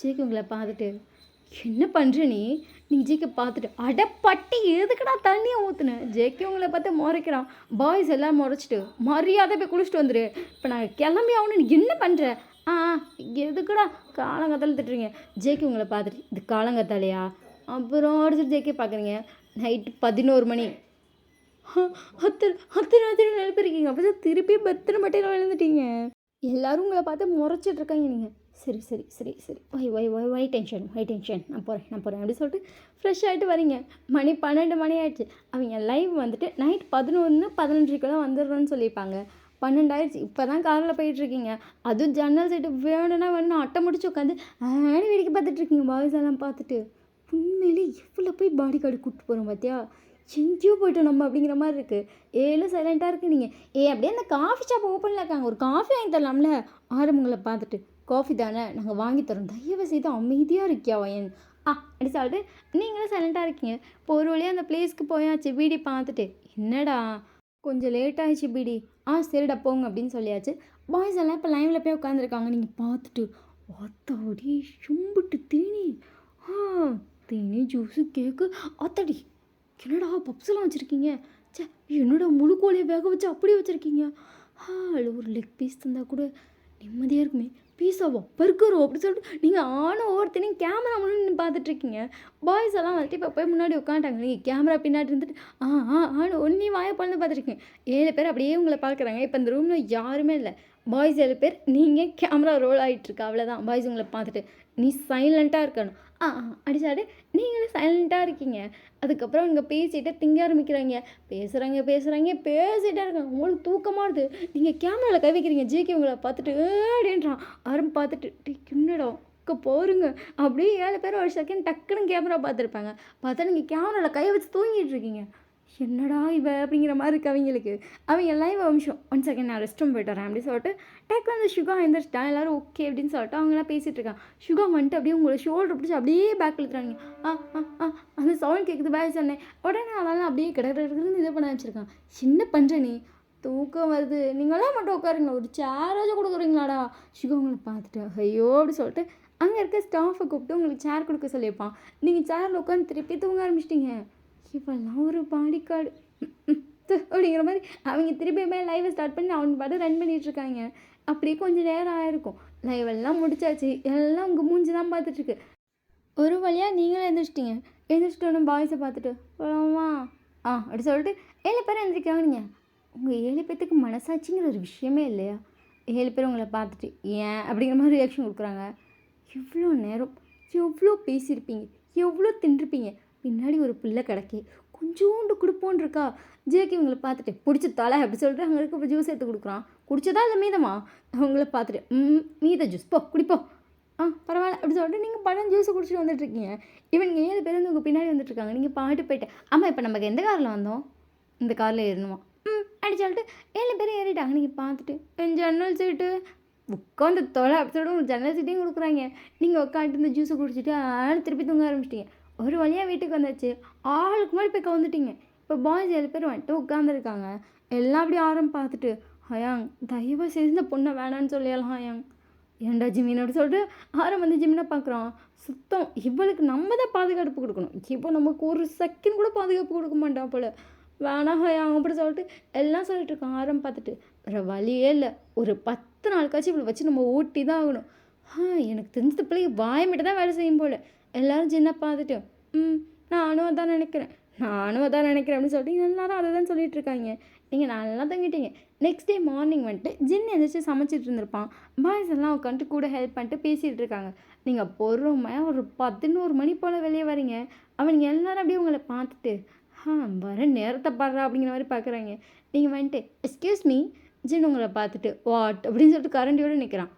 ஜேகே உங்களை பார்த்துட்டு என்ன பண்ணுற நீங்கள் ஜேகே பார்த்துட்டு அடப்பட்டி எதுக்குடா தண்ணியை ஊற்றுனேன். ஜேகே உங்களை பார்த்து முறைக்கிறான். பாய்ஸ் எல்லாம் முறைச்சிட்டு மரியாதை போய் குளிச்சுட்டு வந்துடு. இப்போ நாங்கள் கிளம்பி ஆகணும். நீ என்ன பண்ணுற? எதுக்குடா காலங்காத்தால திட்டுறீங்க. ஜேகே உங்களை பார்த்துட்டு இது காலங்காத்தாலையா அப்புறம் அடிச்சுட்டு ஜேகே பார்க்குறீங்க. நைட்டு 11 மணி. அத்தனை நினைப்பிருக்கீங்க. அப்போ தான் திருப்பி பத்திர மட்டையில் விழுந்துட்டீங்க. எல்லோரும் உங்களை பார்த்து முறைச்சிட்டு இருக்காங்க. நீங்கள் சரி வை டென்ஷன் நான் போகிறேன் அப்படி சொல்லிட்டு ஃப்ரெஷ் ஆகிட்டு வரீங்க. மணி 12 மணி ஆகிடுச்சு. அவங்க லைவ் வந்துட்டு நைட் 11-15 வந்துடுறோன்னு சொல்லியிருப்பாங்க. 12 ஆயிடுச்சு. இப்போ தான் காரில் போயிட்டுருக்கீங்க. அதுவும் ஜன்னல் சைட்டு வேணும்னா அட்டை முடிச்சு உட்காந்து வேடிக்கை பார்த்துட்ருக்கீங்க. பாய்ஸ் எல்லாம் பார்த்துட்டு உண்மையிலே எவ்வளோ போய் பாடி கார்டு கூப்பிட்டு போகிறோம் பார்த்தியா. எங்கேயோ போய்ட்டோம் நம்ம அப்படிங்கிற மாதிரி இருக்குது. ஏழும் சைலண்ட்டாக இருக்குது. நீங்கள் அப்படியே அந்த காஃபி ஷாப் ஓப்பனில் இருக்காங்க. ஒரு காஃபி வாங்கி தரலாம்ல. ஆரம்பங்களை பார்த்துட்டு காஃபி தானே நாங்கள் வாங்கி தரோம். தயவு செய்து அமைதியாக இருக்கியா வயன் அப்படி சொல்லிட்டு நீங்களும் சைலண்ட்டாக இருக்கீங்க. இப்போ ஒரு வழியாக அந்த பிளேஸ்க்கு போயாச்சு. பீடி பார்த்துட்டு என்னடா கொஞ்சம் லேட் ஆகிடுச்சு பீடி. சரிடா போங்க அப்படின்னு சொல்லியாச்சு. பாய்ஸ் எல்லாம் இப்போ லைனில் போய் உட்காந்துருக்காங்க. நீங்கள் பார்த்துட்டு அத்தாடி சும்பிட்டு தேனி ஜூஸு கேக்கு அத்தாடி என்னடா பப்ஸ்லாம் வச்சுருக்கீங்க. என்னடா முழு கோழியை வேக வச்சு அப்படியே வச்சுருக்கீங்க. அதில் ஒரு லெக் பீஸ் தந்தால் கூட நிம்மதியாக இருக்குமே. பீஸாவா பர்கரோ அப்படி சொல்லிட்டு நீங்கள் ஒவ்வொருத்தனையும் கேமரா முன்னாடி பார்த்துட்ருக்கீங்க. பாய்ஸ் எல்லாம் வந்துட்டு இப்போ போய் முன்னாடி உட்காந்துட்டாங்க. நீங்கள் கேமரா பின்னாடி இருந்துட்டு ஒன்றையும் வாயை பழந்து பார்த்துருக்கீங்க. 7 பேர் அப்படியே உங்களை பார்க்குறாங்க. இப்போ இந்த ரூமில் யாருமே இல்லை. பாய்ஸ் 7 பேர். நீங்கள் கேமரா ரோல் ஆகிட்டுருக்கு. அவ்வளோதான். பாய்ஸ் உங்களை பார்த்துட்டு நீ சைலண்ட்டாக இருக்கணும். அடிச்சாடு நீங்களும் சைலண்ட்டாக இருக்கீங்க. அதுக்கப்புறம் இங்கே பேசிகிட்டு திங்க ஆரம்பிக்கிறாங்க. பேசுகிறாங்க பேசிகிட்டே இருக்காங்க. உங்களுக்கு தூக்கமாக இருக்குது. நீங்கள் கேமராவில் கை வைக்கிறீங்க. ஜேகே உங்களை பார்த்துட்டு அப்படின்றான். யாரும் பார்த்துட்டு கிண்ணடா போருங்க அப்படியே 7 பேர் ஒரு செகண்ட் டக்குன்னு கேமரா பார்த்துருப்பாங்க. பார்த்தா நீங்கள் கேமராவில் கை வச்சு தூங்கிட்டு இருக்கீங்க. என்னடா அப்படிங்கிற மாதிரி இருக்குது அவங்களுக்கு. அவங்க லைவ் நிமிஷம் 1 செகண்ட் நான் ரெஸ்ட் ரூம் போய்ட்டு வரேன் அப்படி சொல்லிட்டு டக்கு வந்து சுகா எழுந்திரிச்சிட்டான். எல்லோரும் ஓகே அப்படின்னு சொல்லிட்டு அவங்களாம் பேசிகிட்டு இருக்காங்க. சுகா வந்துட்டு அப்படியே உங்களை ஷோல்டர் பிடிச்சி அப்படியே பேக் இழுத்துறாங்க. அந்த சவுண்ட் கேட்குது பேக் சொன்னேன். உடனே அதெல்லாம் அப்படியே கிடக்குன்னு இது பண்ண வச்சுருக்கான். என்ன பண்ணுற நீ தூக்கம் வருது. நீங்களாம் மட்டும் உட்காருங்களா ஒரு சேராச்சும் கொடுக்குறீங்களாடா. சுகா உங்களை பார்த்துட்டு ஐயோ அப்படி சொல்லிட்டு அங்கே இருக்க ஸ்டாஃபை கூப்பிட்டு உங்களுக்கு சேர் கொடுக்க சொல்லியிருப்பான். நீங்கள் சேரில் உட்காந்து திருப்பி தூங்க ஆரம்பிச்சிட்டிங்க. இப்போல்லாம் ஒரு பாடி கார்டு அப்படிங்கிற மாதிரி அவங்க திருப்பியுமே லைவை ஸ்டார்ட் பண்ணி அவங்க பாட்டு ரன் பண்ணிகிட்ருக்காங்க. அப்படியே கொஞ்சம் நேரம் ஆயிருக்கும். லைவ் எல்லாம் முடிச்சாச்சு. எல்லாம் உங்கள் மூஞ்சி தான் பார்த்துட்ருக்கு. ஒரு வழியாக நீங்களும் எழுந்திரிச்சிட்டிங்க. எழுந்திரிச்சிட்டோன்னு பாய்ஸை பார்த்துட்டு போலாமா அப்படி சொல்லிட்டு 7 பேர் எழுந்திரிக்காங்க. நீங்கள் உங்கள் 7 பேர்த்துக்கு மனசாட்சிங்கிற ஒரு விஷயமே இல்லையா? 7 பேர் உங்களை பார்த்துட்டு ஏன் அப்படிங்கிற மாதிரி ரியாக்ஷன் கொடுக்குறாங்க. எவ்வளோ நேரம் எவ்வளோ பேசியிருப்பீங்க, எவ்வளோ தின்றுப்பீங்க, பின்னாடி ஒரு பிள்ளை கிடக்கி கொஞ்சோண்டு கொடுப்போன்னு இருக்கா. ஜேகே இவங்களை பார்த்துட்டு பிடிச்ச தலை அப்படி சொல்லிட்டு அங்கே இருக்க ஜூஸ் எடுத்து கொடுக்குறான். குடிச்சதா இல்லை மீதமா? அவங்கள பார்த்துட்டு மீத ஜூஸ் போ குடிப்போ. பரவாயில்ல அப்படி சொல்லிட்டு நீங்கள் பழம் ஜூஸை குடிச்சிட்டு வந்துட்டுருக்கீங்க. இவங்க 7 பேர் வந்து உங்கள் பின்னாடி வந்துட்டுருக்காங்க. நீங்கள் பாட்டு போயிட்டு ஆமாம் இப்போ நமக்கு எந்த காரில் வந்தோம்? இந்த காரில் ஏறணுமா? அப்படி சொல்லிட்டு 7 பேரும் ஏறிட்டாங்க. நீங்கள் பார்த்துட்டு என் ஜன்னல் சீட்டு உட்காந்து தொலை அப்படி சொல்லிட்டு உங்களுக்கு ஜன்னல் சீட்டையும் கொடுக்குறாங்க. நீங்கள் உட்காந்துட்டு இந்த ஜூஸை குடிச்சிட்டு திருப்பி தூங்க ஆரம்பிச்சிட்டிங்க. ஒரு வழியாக வீட்டுக்கு வந்தாச்சு. ஆளுக்கு முன்னாடி போய் கவுந்துட்டிங்க. இப்போ பாய்ஸ் 7 பேர் வந்துட்டு உட்காந்துருக்காங்க. எல்லாம் அப்படி பார்த்துட்டு ஹயாங் தயவாக செய்து இந்த பொண்ணை வேணான்னு சொல்லிடலாம். ஹயாங் ஏன்டா ஜிமினோட சொல்லிட்டு ஆரம் வந்து ஜிமினை பார்க்குறான். சுத்தம் இவளுக்கு நம்ம தான் பாதுகாப்பு கொடுக்கணும். இப்போ நமக்கு ஒரு செகண்ட் கூட பாதுகாப்பு கொடுக்க மாட்டான் போல். வேணாம் ஹயாங் அப்படி சொல்லிட்டு எல்லாம் சொல்லிட்டு இருக்கான். ஆரம் பார்த்துட்டு வேறு வழியே இல்லை. ஒரு 10 நாளுக்காச்சும் இவளை வச்சு நம்ம ஓட்டி தான் ஆகணும். எனக்கு தெரிஞ்ச பிள்ளைக்கு வாயமிட்டு தான் வேலை செய்யும் போல். எல்லோரும் சின்ன பார்த்துட்டு நானும் அதான் நினைக்கிறேன் அப்படின்னு சொல்லிட்டு எல்லாரும் அதை தான் சொல்லிட்டு இருக்காங்க. நீங்கள் நல்லா தங்கிட்டீங்க. நெக்ஸ்ட் டே மார்னிங் வந்துட்டு ஜின் எந்திரிச்சு சமைச்சிட்டு இருந்திருப்பான். பாய்ஸ் எல்லாம் உட்காந்துட்டு கூட ஹெல்ப் பண்ணிட்டு பேசிகிட்டு இருக்காங்க. நீங்கள் பொறுமையாக ஒரு 11 மணி போல் வெளியே வரீங்க. அவங்க எல்லாரும் அப்படியே உங்களை பார்த்துட்டு வர நேரத்தை பாடுறா அப்படிங்கிற மாதிரி பார்க்குறாங்க. நீங்கள் வந்துட்டு எக்ஸ்கியூஸ் மீ. ஜின் உங்களை பார்த்துட்டு வாட் அப்படின்னு சொல்லிட்டு கரண்டியோடு நிற்கிறான்.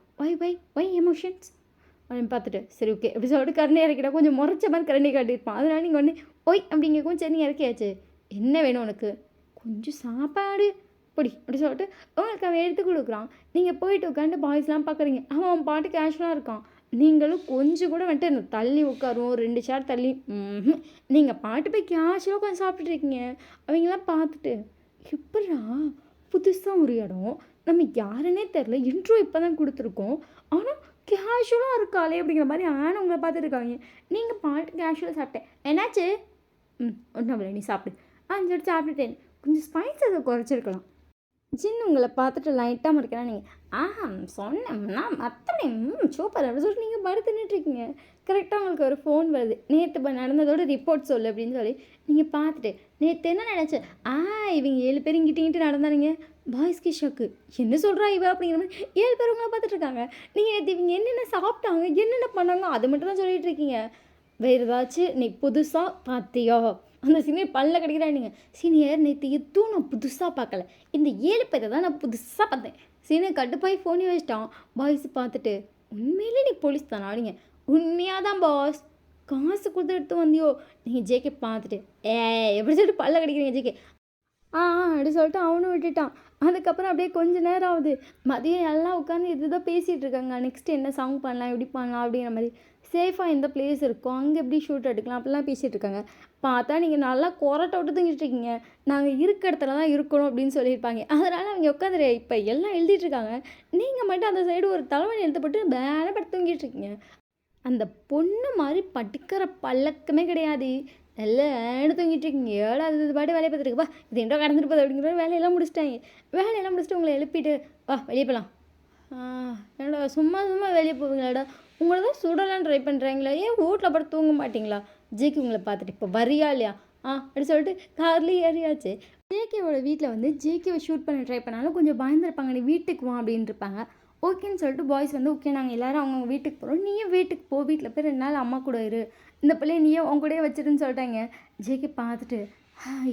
வை எமோஷன்ஸ் அப்படின்னு பார்த்துட்டு சரி ஓகே அப்படி சொல்லிட்டு கரண்டி இறக்கிட்டா கொஞ்சம் முறைச்ச மாதிரி கரண்டி காட்டியிருப்பான். அதனால நீங்கள் ஒன்று அப்படிங்கிறக்கும் சரி நீ இறக்கியாச்சு. என்ன வேணும் உனக்கு? கொஞ்சம் சாப்பாடு பொடி அப்படி சொல்லிட்டு உங்களுக்கு அவன் எடுத்து கொடுக்குறான். நீங்கள் போயிட்டு உட்காந்து பாய்ஸ்லாம் பார்க்குறீங்க. அவன் பாட்டு கேஷுவலாக இருக்கான். நீங்களும் கொஞ்சம் கூட வந்துட்டு எனக்கு தள்ளி உட்காருவோம் 2 சேர் தள்ளி நீங்கள் பாட்டு போய் கேஷுவலாக உட்காந்து சாப்பிட்டுட்டு இருக்கீங்க. அவங்களாம் பார்த்துட்டு எப்படா புதுசாக ஒரு இடம் நம்ம யாருன்னே தெரில, இன்ட்ரோ இப்போ தான் கொடுத்துருக்கோம், ஆனால் கேஷுவலாக இருக்காளே அப்படிங்கிற மாதிரி உங்களை பார்த்துருக்காங்க. நீங்கள் பாட்டு கேஷுவலாக சாப்பிட்டேன். என்னாச்சு? ஒன்றும் இல்லை நீ சாப்பிடு. சொல்லிட்டு சாப்பிட்டுட்டேன். கொஞ்சம் ஸ்பைஸ் அதை குறைச்சிருக்கலாம். ஜின் உங்களை பார்த்துட்டு லைட்டாக முறைக்கிறா. நீங்கள் சொன்னேன்னா மற்றனே சூப்பர் அப்படின்னு சொல்லிட்டு நீங்கள் படுத்து நின்றுட்டுருக்கீங்க. கரெக்டாக உங்களுக்கு ஒரு ஃபோன் வருது. நேற்று நடந்ததோட ரிப்போர்ட் சொல்லு அப்படின்னு சொல்லி நீங்கள் பார்த்துட்டு நேற்று என்ன நினச்சேன் இவங்க 7 பேர் இங்கிட்டு நடந்தானுங்க. பாய்ஸ்க்கு ஷாக்கு. என்ன சொல்கிறா இவ அப்படிங்கிற மாதிரி 7 பேர் உங்களை பார்த்துட்ருக்காங்க. நீங்கள் நேற்று இவங்க என்னென்ன சாப்பிட்டாங்க என்னென்ன பண்ணாங்க அதை மட்டும் தான் சொல்லிகிட்டு இருக்கீங்க. வேறு ஏதாச்சும் நீ புதுசாக பார்த்தியோ? அந்த சீனியர் பல்ல கிடைக்கிறா. நீங்கள் சீனியர் நேற்று எதுவும் நான் புதுசாக பார்க்கல, இந்த 7 பேரை தான் நான் புதுசாக பார்த்தேன். சீனியர் கட்டுப்பாய் ஃபோனே வச்சிட்டான். பாய்ஸ் பார்த்துட்டு உண்மையிலே நீ போலீஸ் தானா? நீங்கள் உண்மையாக தான் பாஸ், காசு கொடுத்து எடுத்து வந்தியோ? நீங்கள் ஜேகே பார்த்துட்டு எப்படி சொல்லிட்டு பல்ல கிடைக்கிறீங்க ஜேகே அப்படி சொல்லிட்டு அவனும் விட்டுட்டான். அதுக்கப்புறம் அப்படியே கொஞ்சம் நேரம் ஆகுது. மதியம் எல்லாம் உட்காந்து இதுதான் பேசிகிட்டு இருக்காங்க. நெக்ஸ்ட்டு என்ன சாங் பண்ணலாம் எப்படி பண்ணலாம் அப்படிங்கிற மாதிரி. சேஃபாக எந்த பிளேஸ் இருக்கும் அங்கே எப்படி ஷூட் எடுக்கலாம் அப்படிலாம் பேசிகிட்டு இருக்காங்க. பார்த்தா நீங்கள் நல்லா கொரட்டை விட்டு தூங்கிட்டு இருக்கீங்க. நாங்கள் இருக்க இடத்துல தான் இருக்கணும் அப்படின்னு சொல்லியிருப்பாங்க. அதனால் அவங்க உட்காந்து இப்போ எல்லாம் எழுதிட்டுருக்காங்க. நீங்கள் மட்டும் அந்த சைடு ஒரு தலைவலி எழுத்தப்பட்டு வேலை படுத்து தூங்கிட்டு இருக்கீங்க. அந்த பொண்ணு மாதிரி படுக்கிற பழக்கமே கிடையாது. எல்லாம் தூங்கிட்டு இருக்கீங்க. அது பாட்டு வேலையை பார்த்துருக்குப்பா இது எண்டோ கடந்துட்டு போகுது அப்படிங்கிற வேலையெல்லாம் முடிச்சுட்டு உங்களை எழுப்பிட்டு வா வெளியே போகலாம். என்னடா சும்மா வெளியே போவீங்களாடா? உங்களை தான் சுடலான்னு ட்ரை பண்ணுறாங்களா? ஏன் வீட்டில் படுத்து தூங்க மாட்டிங்களா? ஜேகே உங்களை பார்த்துட்டு இப்போ வரியா இல்லையா அப்படி சொல்லிட்டு கார்லேயே ஏறியாச்சு. ஜேகேவோட வீட்டில் வந்து ஜேகேவை ஷூட் பண்ண ட்ரை பண்ணாலும் கொஞ்சம் பயந்துருப்பாங்க. நீ வீட்டுக்கு வா அப்படின்ட்டு இருப்பாங்க. ஓகேன்னு சொல்லிட்டு பாய்ஸ் வந்து ஓகே நாங்கள் எல்லோரும் அவங்க வீட்டுக்கு போகிறோம், நீயும் வீட்டுக்கு போ, வீட்டில் போய் 2 நாள் அம்மா கூட இரு, இந்த பிள்ளைய நீயே உங்க கூடயே வச்சிருன்னு சொல்லிட்டாங்க. ஜேகே பார்த்துட்டு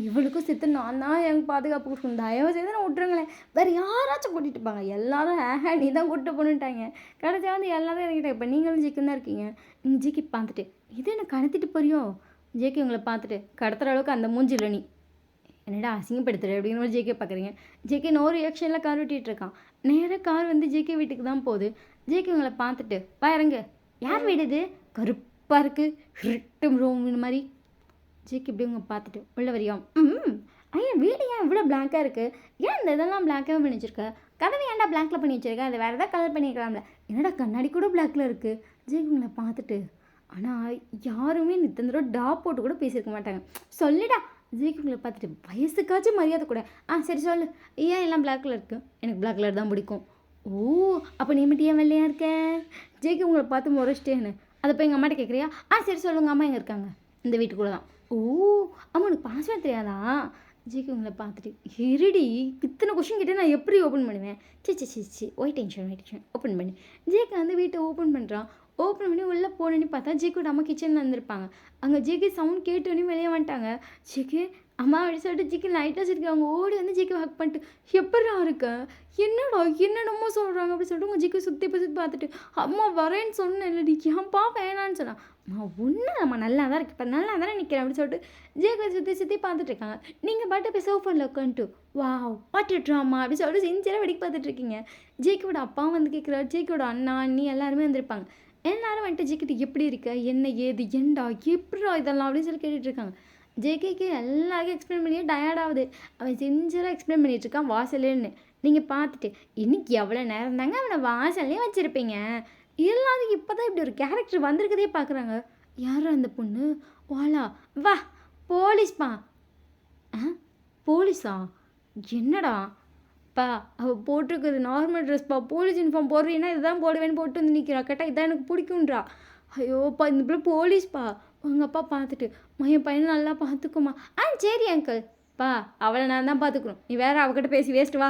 இவளுக்கும் சித்து நான் தான் எனக்கு பாதுகாப்பு கொடுக்கணும், தயவு செய்து நான் விட்டுருங்களேன், வேறு யாராச்சும் கூட்டிகிட்டு போங்க. எல்லாரும் நீ தான் கூப்பிட்டு போனுட்டாங்க. கடைசியாக வந்து எல்லாரும் இறங்கிட்டேன். இப்போ நீங்களும் ஜேக்கும் தான் இருக்கீங்க. நீங்கள் ஜேகே பார்த்துட்டு இது என்ன கடத்திட்டு போறியோ? ஜேகே உங்களை பார்த்துட்டு கடத்துகிற அளவுக்கு அந்த மூஞ்சில் நீ என்னடா அசிங்கப்படுத்துற அப்படின்னு ஒரு ஜேகே பார்க்குறீங்க. ஜேகே நோ ரியாக்ஷனில் கார் ஓட்டிகிட்டு இருக்கான். நேராக கார் வந்து ஜேகே வீட்டுக்கு தான் போகுது. ஜேகே உங்களை பார்த்துட்டு இறங்க. யார் வீடு இது? கருப்பாக இருக்குது, ஹிட்டும் ரூம் மாதிரி. ஜேகே இப்படி உங்களை பார்த்துட்டு உள்ள வரியாம். ஐயா வீடு ஏன் இவ்வளோ பிளாக்காக இருக்குது? ஏன் இந்த இதெல்லாம் பிளாக்காக பண்ணி வச்சுருக்க? கதவை ஏன்டா பிளாக்கில் பண்ணி வச்சுருக்கேன்? அது வேறு ஏதாவது கலர் பண்ணிக்கலாம்ல. என்னடா கண்ணாடி கூட பிளாக்கில் இருக்குது. ஜேகே உங்களை பார்த்துட்டு ஆனால் யாருமே நித்தந்தரோ டாப் போட்டு கூட பேசியிருக்க மாட்டாங்க. சொல்லிடா. ஜேகே உங்களை பார்த்துட்டு வயசுக்காச்சும் மரியாதை கூட. சரி சொல்லு, ஏன் எல்லாம் பிளாக் கலர் இருக்குது? எனக்கு பிளாக் கலர் தான் பிடிக்கும். ஓ ஓ! அப்ப நீ மட்டும் ஏன் வெள்ளையா இருக்க? ஜேகே உங்கள பார்த்து மொறச்சிட்டேன்னு. அத போய் எங்க அம்மாட்ட கேட்குறியா? சரி சொல்லு உங்க அம்மா எங்க இருக்காங்க? இந்த வீட்டுக்குள்ள தான். ஓ! ஆமா உனக்கு பாஸ்வேர்ட் தெரியாதா? ஜேகே உங்கள பார்த்துட்டு, இருடி இத்தன கொஸ்டின் கேட்டா நான் எப்படி ஓப்பன் பண்ணுவேன்? C C C C white tension white tension open பண்ணு. ஜேகே வந்து வீட்ட ஓப்பன் பண்றான். ஓப்பன் பண்ணி உள்ள போனோனே பார்த்தா ஜேகேயோட அம்மா கிச்சன்ல இருந்திருப்பாங்க. அங்க ஜேகே சவுண்ட் கேட்டோனே வெளிய வந்துட்டாங்க. ஜேகே அம்மா அப்படி சொல்லிட்டு ஜேகே லைட்டா சிரிக்க அவங்க ஓடி வந்து ஜேகேவ ஹக் பண்ணிட்டு, எப்புட்றா இருக்க? என்னடா என்னென்னமோ சொல்றாங்க அப்படி சொல்லிட்டு உங்க ஜேகே சுத்தி சுத்தி பார்த்துட்டு, அம்மா வரேன்னு சொன்னேன்லடி ஏன்பா வேணான்னு சொன்னா. அம்மா ஒன்றும் இல்லம்மா நல்லா தான் இருக்கு. இப்போ நல்லா தானே நிற்கிறேன் அப்படின்னு சொல்லிட்டு ஜேகே சுற்றி சுற்றி பார்த்துட்டு இருக்காங்க. நீங்கள் பாட்டு போய் சோஃபாவில் உட்காந்துட்டு வாவ் வாட் யூ ட்ராமா அப்படி சொல்லிட்டு சின்சியராக வெடிக்க பார்த்துட்டு இருக்கீங்க. ஜேகேவோட அப்பாவும் வந்து கேட்குறாரு. ஜேகேவோட அண்ணா அண்ணி எல்லாருமே வந்திருப்பாங்க. எல்லாரும் வந்துட்டு ஜேகிட்ட எப்படி இருக்க என்ன ஏது ஏண்டா எப்படா இதெல்லாம் அப்படின்னு சொல்லி கேட்டுட்டு இருக்காங்க. ஜேகேக்கு எல்லாருக்கும் எக்ஸ்பிளைன் பண்ணியே டயர்ட் ஆகுது. அவன் சின்சியராக எக்ஸ்பிளைன் பண்ணிட்டு இருக்கான் வாசலேன்னு. நீங்கள் பார்த்துட்டு இன்னைக்கு எவ்வளோ நேரம் தாங்க அவனை வாசல்லே வச்சுருப்பீங்க. எல்லாரும் இப்போ தான் இப்படி ஒரு கேரக்டர் வந்திருக்கதே பார்க்குறாங்க. யார் அந்த பொண்ணு? வாலா வா போலீஸ்ப்பா. போலீஸா? என்னடா பா அவள் போட்டிருக்குது நார்மல் ட்ரெஸ்ப்பா. போலீஸ் யூனிஃபார்ம் போடுறீன்னா இதுதான் போடுவேன்னு போட்டு வந்து நிற்கிறா. கேட்டால் இதான் எனக்கு பிடிக்குன்றா. ஐயோப்பா இந்த பிள்ளை போலீஸ்ப்பா. உங்கள் அப்பா பார்த்துட்டு என் பையனை நல்லா பார்த்துக்குமா. சரி அங்கிள் பா அவளை நான் தான் பார்த்துக்கணும். நீ வேறு அவகிட்ட பேசி வேஸ்ட்டு வா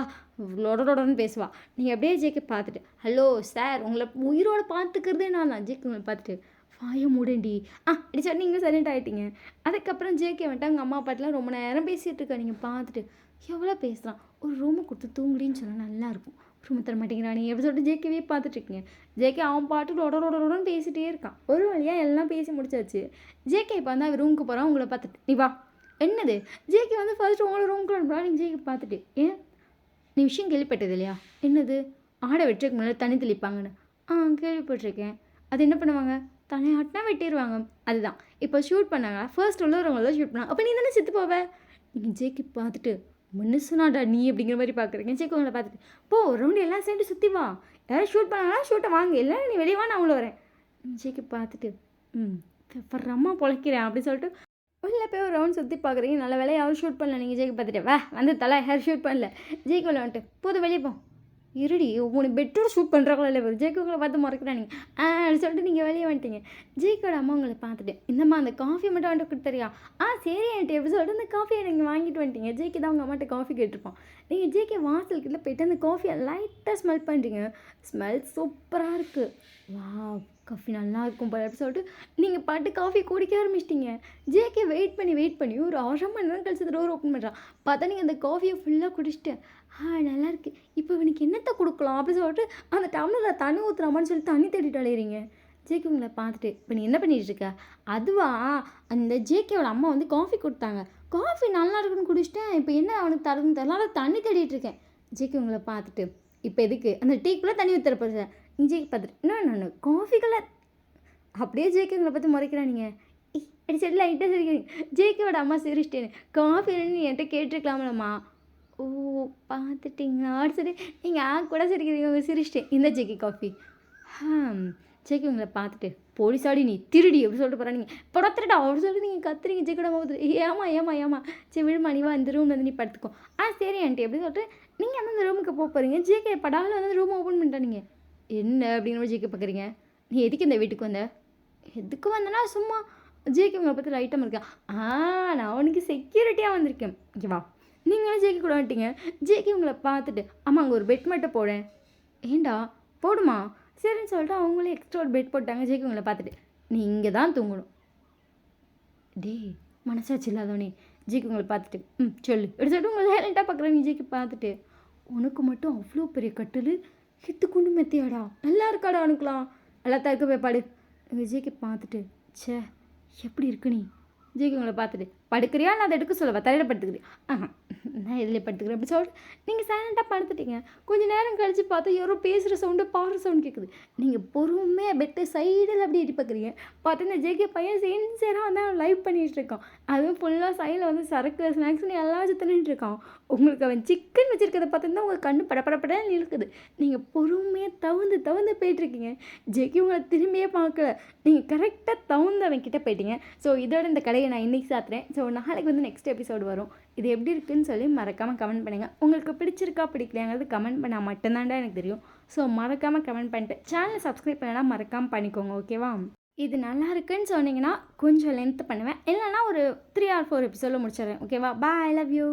லொடன்னு பேசுவா. நீங்கள் அப்படியே ஜேகே பார்த்துட்டு ஹலோ சார் உங்களை உயிரோடு பார்த்துக்கிறதே நான் தான். ஜேகே உங்களை பார்த்துட்டு வாய மூடேண்டி இப்படி சொன்னி நீங்கள் சைலண்ட் ஆகிட்டீங்க. அதுக்கப்புறம் ஜேகே வந்துட்டு அவங்க அம்மா அப்பாட்டெலாம் ரொம்ப நேரம் பேசிகிட்டு இருக்கா. நீங்கள் பார்த்துட்டு எவ்வளோ பேசலாம் ஒரு ரூமை கொடுத்து தூங்குடின்னு சொன்னால் நல்லாயிருக்கும். ரூமை தர மாட்டேங்கிறா நீ எப்படி சொல்லிட்டு ஜேகேவே பார்த்துட்ருக்கீங்க. ஜேகே அவன் பாட்டு லொடன்னு பேசிகிட்டே இருக்கான். ஒரு வழியாக எல்லாம் பேசி முடிச்சாச்சு. ஜேகே இப்போ வந்து அவன் ரூமுக்கு போகிறான். உங்களை பார்த்துட்டு நீ வா என்னது. ஜேகே வந்து ஃபர்ஸ்ட் உங்களை ரூமுக்கு அனுப்புறா. நீங்கள் ஜேகே பார்த்துட்டு ஏன் நீ விஷயம் கேள்விப்பட்டது இல்லையா? என்னது ஆடை வெட்டுறதுக்கு முன்னாடி தண்ணி தெளிப்பாங்கன்னு. கேள்விப்பட்டிருக்கேன். அது என்ன பண்ணுவாங்க? தலையாட்டினா வெட்டிடுவாங்க. அதுதான் இப்போ ஷூட் பண்ணாங்க. ஃபர்ஸ்ட் உள்ளவங்கள ஷூட் பண்ணாங்க. அப்போ நீ தானே செத்து போவ. நீங்கள் ஜேகே பார்த்துட்டு மனுஷனாடா நீ அப்படிங்கிற மாதிரி பார்க்குறீங்க. ஜேகே உங்களை பார்த்துட்டு போ ஒரு ரவுண்டு எல்லாம் சேர்ந்து சுற்றி வா. யாரும் ஷூட் பண்ணாங்கன்னா ஷூட்டை வாங்க இல்லை நீ வெளியே வா நான் உள்ள வரேன். ஜேகே பார்த்துட்டு அம்மா பொழைக்கிறேன் அப்படி சொல்லிட்டு உள்ளே போய் ஒரு ரவுண்ட் சுற்றி பார்க்குறீங்க. நல்ல வேலை யாரும் ஷூட் பண்ணல. நீங்கள் ஜேகே பார்த்துட்டு வா வந்து தலை யாரும் ஷூட் பண்ணல. ஜேகே உள்ள வந்துட்டு போதும் வெளியே போ. இருடி உனக்கு பெட்டோட ஷூட் பண்ணுறாங்களா இல்லை ஜேகே உங்களை பார்த்து முறைக்கிறா நீங்கள் அப்படி சொல்லிட்டு நீங்கள் வெளியே வந்துட்டீங்க. ஜேகேயோட அம்மா உங்களை பார்த்துட்டு இந்தம்மா அந்த காஃபி மட்டும் வந்துட்டு கொடுத்தறியா? சரி ஆண்டி எப்படி சொல்லிட்டு அந்த காஃபியை நீங்கள் வாங்கிட்டு வந்துட்டீங்க. ஜேகே தான் உங்கள் அம்மாட்ட காஃபி கேட்டிருப்பான். நீங்கள் ஜேகே வாசலுக்குள்ளே போய்ட்டு அந்த காஃபியை லைட்டாக ஸ்மெல் பண்ணுறீங்க. ஸ்மெல் சூப்பராக இருக்குது. வா காஃபி நல்லா இருக்கும் போல அப்படி சொல்லிட்டு நீங்கள் பாட்டு காஃபி குடிக்க ஆரம்பிச்சிட்டிங்க. ஜேகே வெயிட் பண்ணி ஒரு 1/2 மணி நேரம் கழிச்சு டோர் ஓப்பன் பண்ணுறான். பார்த்தா நீங்கள் அந்த காஃபியை ஃபுல்லாக குடிச்சிட்டு நல்லாயிருக்கு இப்போ இவனுக்கு என்னத்தை கொடுக்கலாம் அப்படின்னு சொல்லிட்டு அந்த டம்ளரில் தண்ணி ஊற்றுறாமான்னு சொல்லி தண்ணி தேடிட்டு அலையிறீங்க. ஜேகே உங்களை பார்த்துட்டு இப்போ நீ என்ன பண்ணிகிட்டு இருக்க? அதுவா அந்த ஜேகேவோட அம்மா வந்து காஃபி கொடுத்தாங்க. காஃபி நல்லா இருக்குன்னு குடிச்சிட்டேன். இப்போ என்ன அவனுக்கு தரதுன்னு தெரியல தண்ணி தேடிட்டு இருக்கேன். ஜேகே உங்களை பார்த்துட்டு இப்போ எதுக்கு அந்த டீக்குள்ளே தண்ணி ஊற்றுறப்ப நீ ஜேகே பார்த்துட்டு இன்னும் காஃபிக்குள்ளே அப்படியே ஜேகே உங்களை பார்த்து முறைக்கிறேன். நீங்கள் அப்படி சரி லைட்டாக சிரிக்கிறீங்க. ஜேகேவோட அம்மா சிரிச்சிட்டேன்னு காஃபி நீ என்கிட்ட கேட்டிருக்கலாமலம்மா. ஓ பார்த்துட்டிங்களா சரி நீங்கள் கூட சிரிக்கிறீங்க. உங்கள் சிரிச்சிட்டேன் இந்த ஜேகே காஃபி. ஜேகே உங்களை பார்த்துட்டு போலீஸாடி நீ திருடி எப்படி சொல்லிட்டு போகிறா. நீங்கள் படத்துட்டா அப்படி சொல்லிட்டு நீங்கள் கத்துறீங்க. ஜேகேட அம்மா ஏமா சரி விழுமா நீ வா இந்த ரூம் வந்து நீ படுத்துக்கோ. சரி ஆண்டி எப்படி சொல்லிட்டு நீங்கள் வந்து அந்த ரூமுக்கு போகிறீங்க. ஜேகே படாவில் வந்து ரூம் ஓப்பன் பண்ணிட்டா. நீங்கள் என்ன அப்படிங்கிற மாதிரி ஜேகே பார்க்குறீங்க. நீ எதுக்கு இந்த வீட்டுக்கு வந்த? எதுக்கு வந்தேன்னா சும்மா ஜேகே உங்களை பற்றி ரைட்டாக இருக்கேன். நான் உனக்கு செக்யூரிட்டியாக வந்திருக்கேன். ஓகேவா நீங்களும் ஜேகே கூட வந்துட்டீங்க. ஜேகே உங்களை பார்த்துட்டு அம்மா அங்கே ஒரு பெட் மட்டும் போடேன். ஏண்டா போடுமா சரின்னு சொல்லிட்டு அவங்களே எக்ஸ்ட்ரா ஒரு பெட் போட்டாங்க. ஜேகே உங்களை பார்த்துட்டு நீ இங்கே தான் தூங்கணும். மனசாச்சு இல்லாதவனே. ஜேகே உங்களை பார்த்துட்டு சொல்லு எப்படி சொல்லிட்டு உங்களை சைலண்ட்டாக பார்க்குறாங்க. ஜேகே பார்த்துட்டு உனக்கு மட்டும் அவ்வளோ பெரிய கட்டில் ஹித்து கொண்டு மெத்தியாடா நல்லா இருக்காடா அனுக்கலாம் எல்லாத்தான் இருக்க போய் பாடு. எங்கள் ஜேகே பார்த்துட்டு எப்படி இருக்கு நீ? ஜேகே உங்களை பார்த்துட்டு படுக்கிறியா நான் அதை எடுக்க சொல்லவா தரையில் படுத்துக்கிறேன். நான் இதில் படுத்துக்கிறேன் அப்படி சொல்லிட்டு நீங்கள் சைலண்ட்டாக படுத்துட்டீங்க. கொஞ்சம் நேரம் கழித்து பார்த்தா யாரோ பேசுகிற சவுண்டு பாடுற சவுண்ட் கேட்குது. நீங்கள் பொறுமையாக பெட்டு சைடில் அப்படி எட்டி பார்க்குறீங்க. பார்த்தா இந்த ஜேகே பையன் சின்சியராக வந்து அவன் லைவ் பண்ணிகிட்டு இருக்கான். அதுவும் ஃபுல்லாக சைடில் வந்து சரக்கு ஸ்நாக்ஸ்னு எல்லாம் வச்சு தின்னுட்டு இருக்கான். உங்களுக்கு அவன் சிக்கன் வச்சுருக்கிறத பார்த்தா உங்கள் கண்ணு படப்படப்படன்னு இருக்குது. நீங்கள் பொறுமையாக தவுந்து போயிட்டுருக்கீங்க. ஜேகே உங்களை திரும்பியே பார்க்கல. நீங்கள் கரெக்டாக அவன் கிட்டே போயிட்டீங்க. ஸோ இதோட இந்த கடையை நான் இன்றைக்கி சாத்துறேன். ஸோ ஸோ நாளைக்கு வந்து நெக்ஸ்ட் எபிசோடு வரும். இது எப்படி இருக்குன்னு சொல்லி மறக்காமல் கமெண்ட் பண்ணுங்கள். உங்களுக்கு பிடிச்சிருக்கா பிடிக்கலையாங்கிறது கமெண்ட் பண்ணால் மட்டும்தான்டா எனக்கு தெரியும். ஸோ மறக்காமல் கமெண்ட் பண்ணிட்டு சேனலை சப்ஸ்கிரைப் பண்ணனா மறக்காமல் பண்ணிக்கோங்க. ஓகேவா? இது நல்லா இருக்குன்னு சொன்னீங்கன்னா கொஞ்சம் லென்த் பண்ணுவேன், இல்லைனா ஒரு 3 or 4 எபிசோடில் முடிச்சிடுறேன். ஓகேவா? பாய், ஐ லவ் யூ.